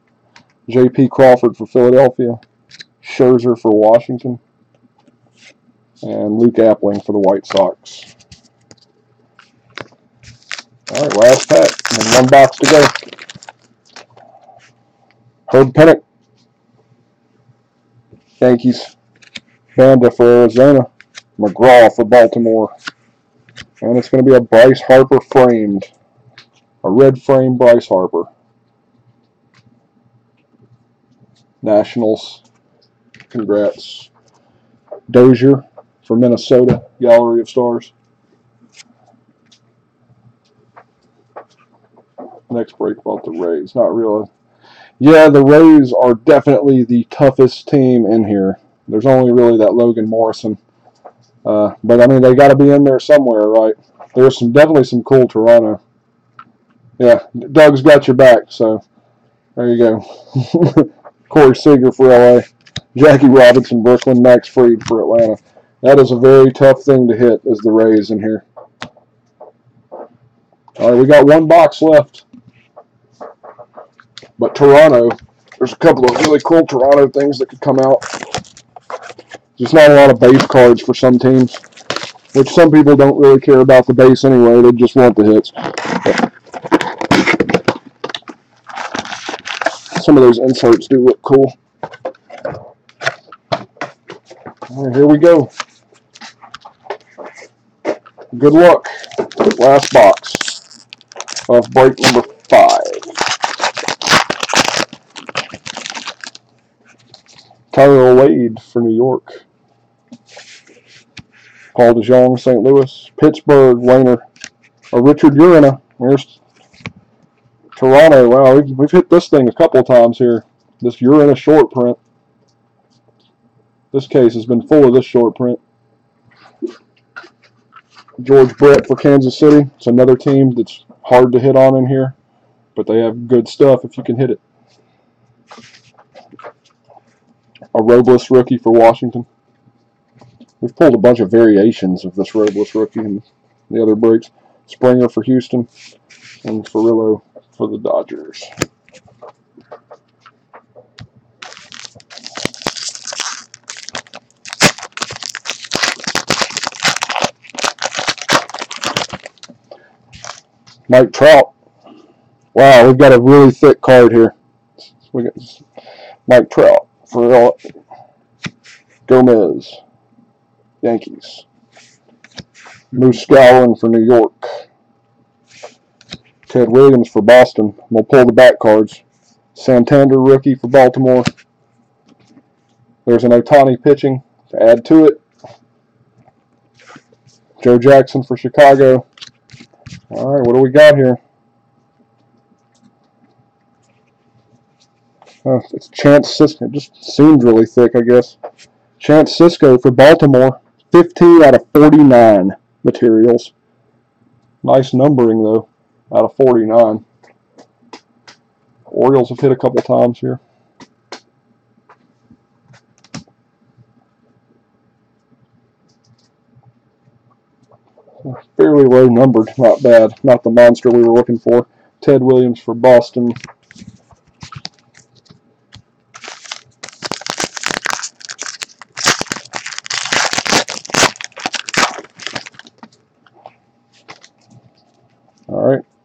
J.P. Crawford for Philadelphia. Scherzer for Washington. And Luke Appling for the White Sox. All right, last pack. And one box to go. Herb Pennock, Yankees. Banda for Arizona. McGraw for Baltimore. And it's going to be a Bryce Harper framed. A red frame Bryce Harper. Nationals. Congrats. Dozier for Minnesota. Gallery of Stars. Next break about the Rays. Not really. Yeah, the Rays are definitely the toughest team in here. There's only really that Logan Morrison. But, I mean, they got to be in there somewhere, right? There's definitely some cool Toronto. Yeah, Doug's got your back, so there you go. Corey Seager for LA. Jackie Robinson, Brooklyn. Max Fried for Atlanta. That is a very tough thing to hit, is the Rays in here. All right, we got one box left. But Toronto, there's a couple of really cool Toronto things that could come out. Just not a lot of base cards for some teams, which some people don't really care about the base anyway. They just want the hits. Some of those inserts do look cool. All right, here we go. Good luck. Last box of break number 5. Tyler Wade for New York. Paul DeJong, St. Louis. Pittsburgh, Wayner. Richard Urena. There's Toronto. Wow, we've hit this thing a couple of times here. This Urena short print. This case has been full of this short print. George Brett for Kansas City. It's another team that's hard to hit on in here, but they have good stuff if you can hit it. A Robles rookie for Washington. We've pulled a bunch of variations of this Robles rookie in the other breaks. Springer for Houston and Ferrillo for the Dodgers. Mike Trout. Wow, we've got a really thick card here. We got Mike Trout for Gomez, Yankees. Moose Skowron for New York. Ted Williams for Boston. We'll pull the back cards. Santander rookie for Baltimore. There's an Ohtani pitching to add to it. Joe Jackson for Chicago. All right, what do we got here? It's Chance Cisco. It just seemed really thick, I guess. Chance Cisco for Baltimore. 15 out of 49 materials. Nice numbering, though, out of 49. Orioles have hit a couple times here. Fairly low numbered, not bad. Not the monster we were looking for. Ted Williams for Boston.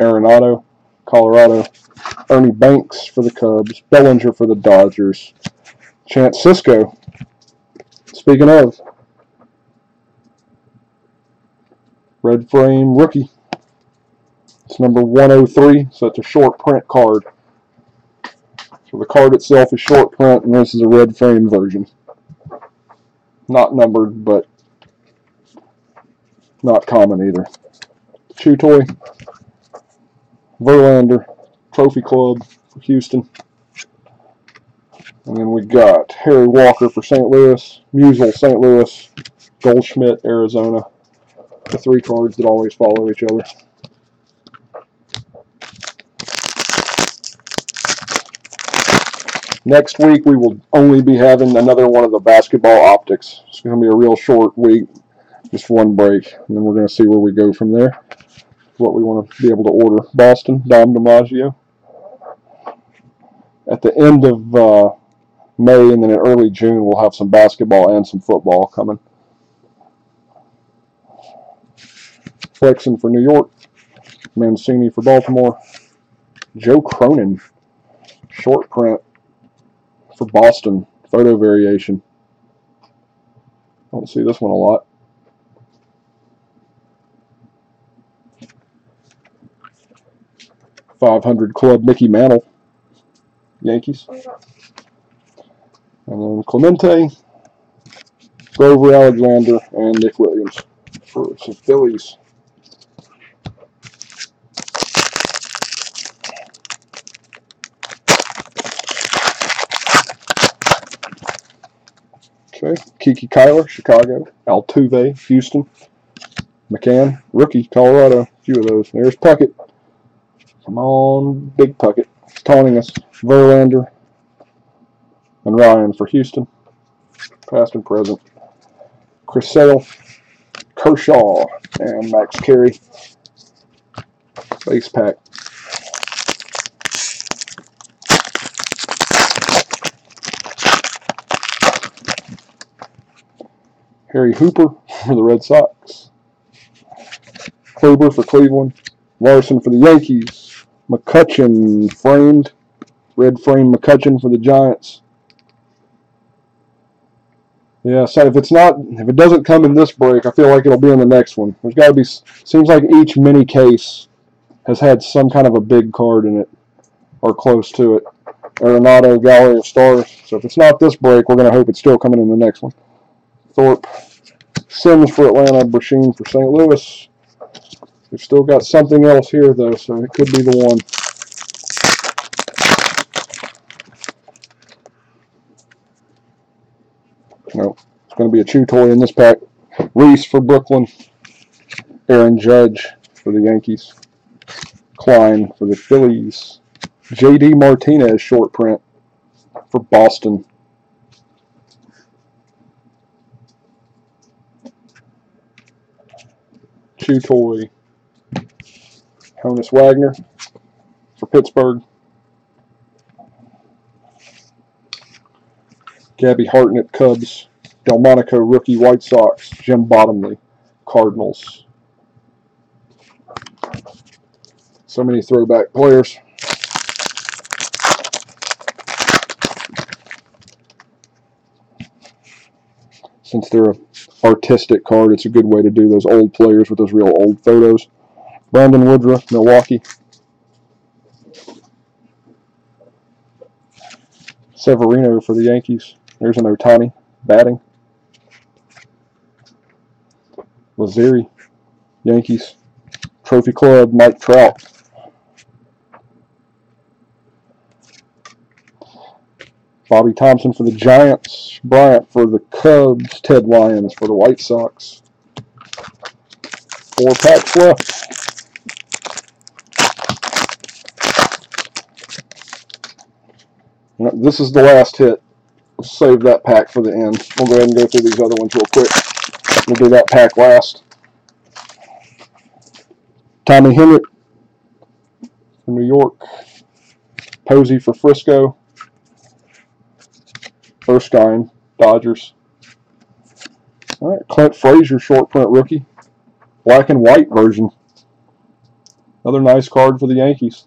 Arenado, Colorado. Ernie Banks for the Cubs. Bellinger for the Dodgers. Chance Sisco. Speaking of, red frame rookie. It's number 103, so it's a short print card. So the card itself is short print, and this is a red frame version. Not numbered, but not common either. Chew Toy. Verlander. Trophy Club for Houston. And then we got Harry Walker for St. Louis. Musial, St. Louis. Goldschmidt, Arizona. The three cards that always follow each other. Next week, we will only be having another one of the basketball optics. It's going to be a real short week, just one break, and then we're going to see where we go from there. What we want to be able to order. Boston, Dom DiMaggio. At the end of May and then in early June, we'll have some basketball and some football coming. Flexen for New York. Mancini for Baltimore. Joe Cronin, short print for Boston, photo variation. Don't see this one a lot. .500 Club Mickey Mantle, Yankees. And then Clemente, Grover Alexander, and Nick Williams for some Phillies. Okay, Kiki Kyler, Chicago. Altuve, Houston. McCann, rookie, Colorado. A few of those. There's Puckett. Come on, big Puckett. He's taunting us. Verlander and Ryan for Houston. Past and present. Chris Sale, Kershaw, and Max Carey. Base pack. Harry Hooper for the Red Sox. Kluber for Cleveland. Larson for the Yankees. McCutchen framed. Red frame McCutchen for the Giants. Yeah, so if it doesn't come in this break, I feel like it'll be in the next one. There's got to be, seems like each mini case has had some kind of a big card in it, or close to it. Arenado, Gallery of Stars. So if it's not this break, we're going to hope it's still coming in the next one. Thorpe, Sims for Atlanta, Brasheen for St. Louis. We've still got something else here, though, so it could be the one. No, it's going to be a chew toy in this pack. Reese for Brooklyn. Aaron Judge for the Yankees. Klein for the Phillies. J.D. Martinez short print for Boston. Chew toy. Honus Wagner for Pittsburgh. Gabby Hartnett, Cubs. Delmonico, rookie, White Sox. Jim Bottomley, Cardinals. So many throwback players. Since they're an artistic card, it's a good way to do those old players with those real old photos. Brandon Woodruff, Milwaukee. Severino for the Yankees. There's an Ohtani batting. Lazeri, Yankees. Trophy Club, Mike Trout. Bobby Thompson for the Giants. Bryant for the Cubs. Ted Lyons for the White Sox. 4 packs left. This is the last hit. We'll save that pack for the end. We'll go ahead and go through these other ones real quick. We'll do that pack last. Tommy Henrik for New York. Posey for Frisco. Erskine, Dodgers. All right, Clint Frazier, short print rookie. Black and white version. Another nice card for the Yankees.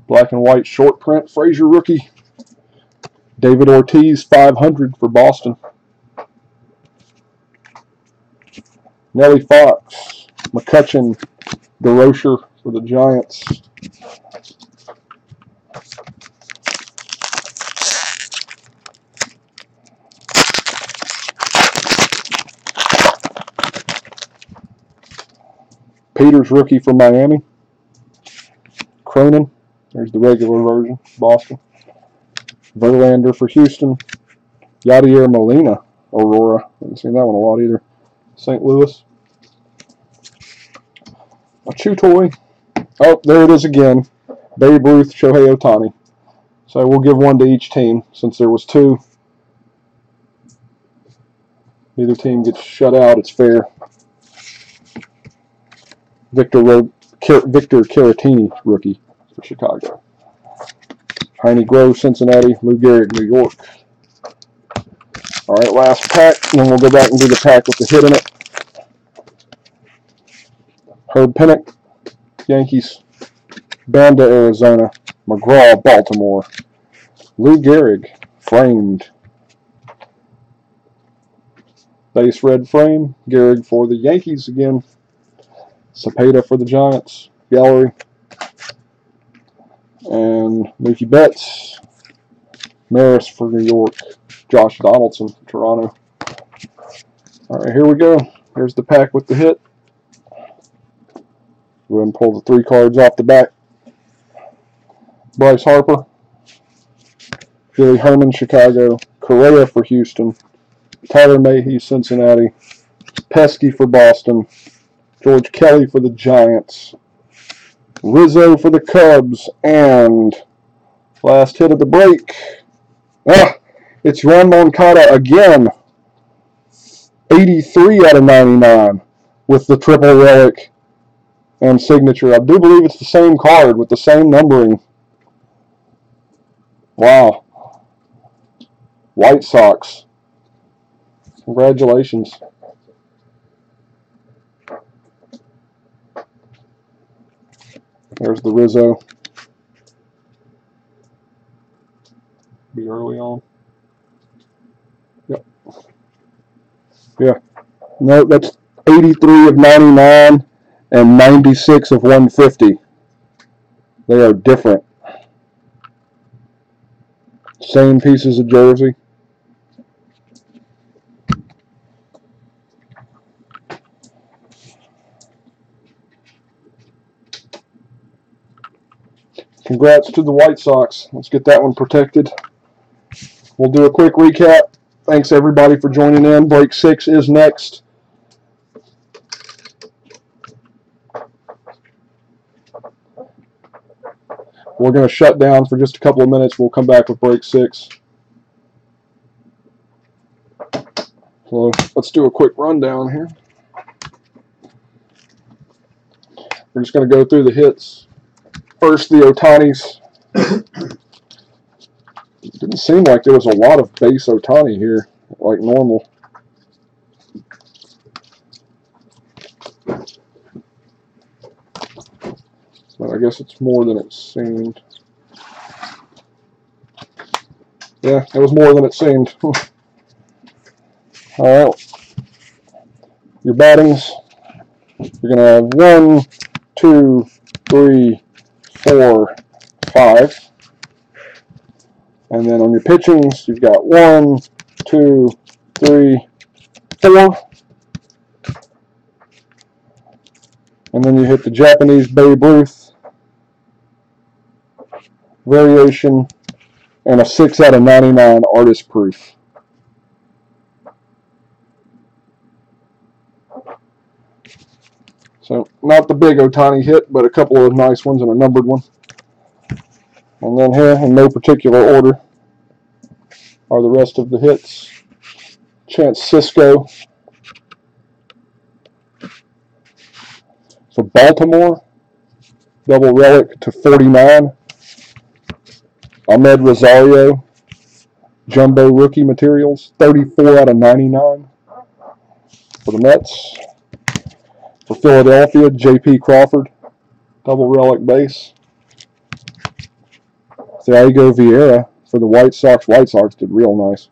Black and white short print, Frazier rookie. David Ortiz, 500 for Boston. Nelly Fox, McCutchen, DeRocher for the Giants. Peters rookie for Miami. Cronin, there's the regular version, Boston. Verlander for Houston. Yadier Molina, Aurora. Haven't seen that one a lot either. St. Louis. A chew toy. Oh, there it is again. Babe Ruth, Shohei Ohtani. So we'll give one to each team since there was two. Neither team gets shut out. It's fair. Victor Caratini, rookie for Chicago. Heine Grove, Cincinnati. Lou Gehrig, New York. All right, last pack, and then we'll go back and do the pack with the hit in it. Herb Pennock, Yankees. Banda, Arizona. McGraw, Baltimore. Lou Gehrig, framed. Base red frame. Gehrig for the Yankees again. Cepeda for the Giants. Gallery. And Mookie Betts. Maris for New York. Josh Donaldson for Toronto. All right, here we go. Here's the pack with the hit. Go ahead and pull the 3 cards off the back. Bryce Harper. Billy Herman, Chicago. Correa for Houston. Tyler Mayhew, Cincinnati. Pesky for Boston. George Kelly for the Giants. Rizzo for the Cubs. And last hit of the break. It's Yuon Moncada again. 83 out of 99 with the triple relic and signature. I do believe it's the same card with the same numbering. Wow. White Sox. Congratulations. There's the Rizzo. Be early on. Yep. Yeah. No, that's 83 of 99 and 96 of 150. They are different. Same pieces of jersey. Congrats to the White Sox. Let's get that one protected. We'll do a quick recap. Thanks everybody for joining in. Break 6 is next. We're going to shut down for just a couple of minutes. We'll come back with break 6. So let's do a quick rundown here. We're just going to go through the hits. First, the Ohtanis. Didn't seem like there was a lot of base Ohtani here, like normal. But I guess it's more than it seemed. Yeah, it was more than it seemed. All right. Your battings. You're going to have 1, 2, 3, 4, 5. And then on your pitchings, you've got 1, 2, 3, 4. And then you hit the Japanese Babe Ruth variation and a 6 out of 99 artist proof. So not the big Ohtani hit, but a couple of nice ones and a numbered one. And then here, in no particular order, are the rest of the hits. Chance Cisco for Baltimore, double relic to 49. Ahmed Rosario, jumbo rookie materials, 34 out of 99. For the Mets, for Philadelphia, J.P. Crawford, double relic base. Thiago Vieira for the White Sox. White Sox did real nice.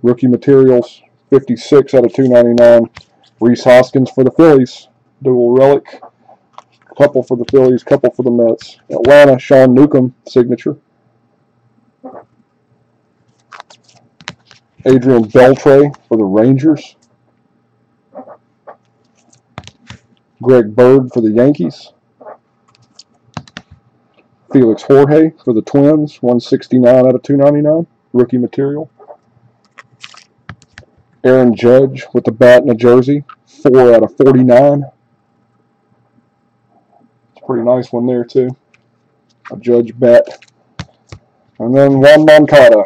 Rookie materials, 56 out of 299. Rhys Hoskins for the Phillies, dual relic. Couple for the Phillies, couple for the Mets. Atlanta, Sean Newcomb signature. Adrian Beltre for the Rangers. Greg Bird for the Yankees. Felix Jorge for the Twins, 169 out of 299, rookie material. Aaron Judge with the bat and a jersey, 4 out of 49. It's a pretty nice one there too. A Judge bat. And then Juan Moncada,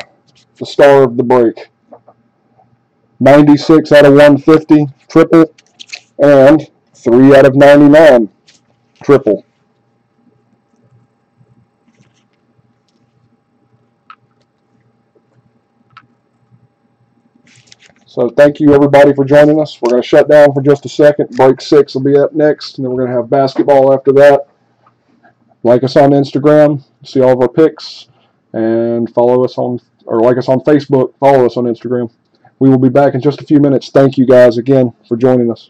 the star of the break. 96 out of 150, triple, and 3 out of 99, triple. So thank you everybody for joining us. We're going to shut down for just a second. Break 6 will be up next, and then we're going to have basketball after that. Like us on Instagram, see all of our pics, and follow us on, or like us on Facebook, follow us on Instagram. We will be back in just a few minutes. Thank you guys again for joining us.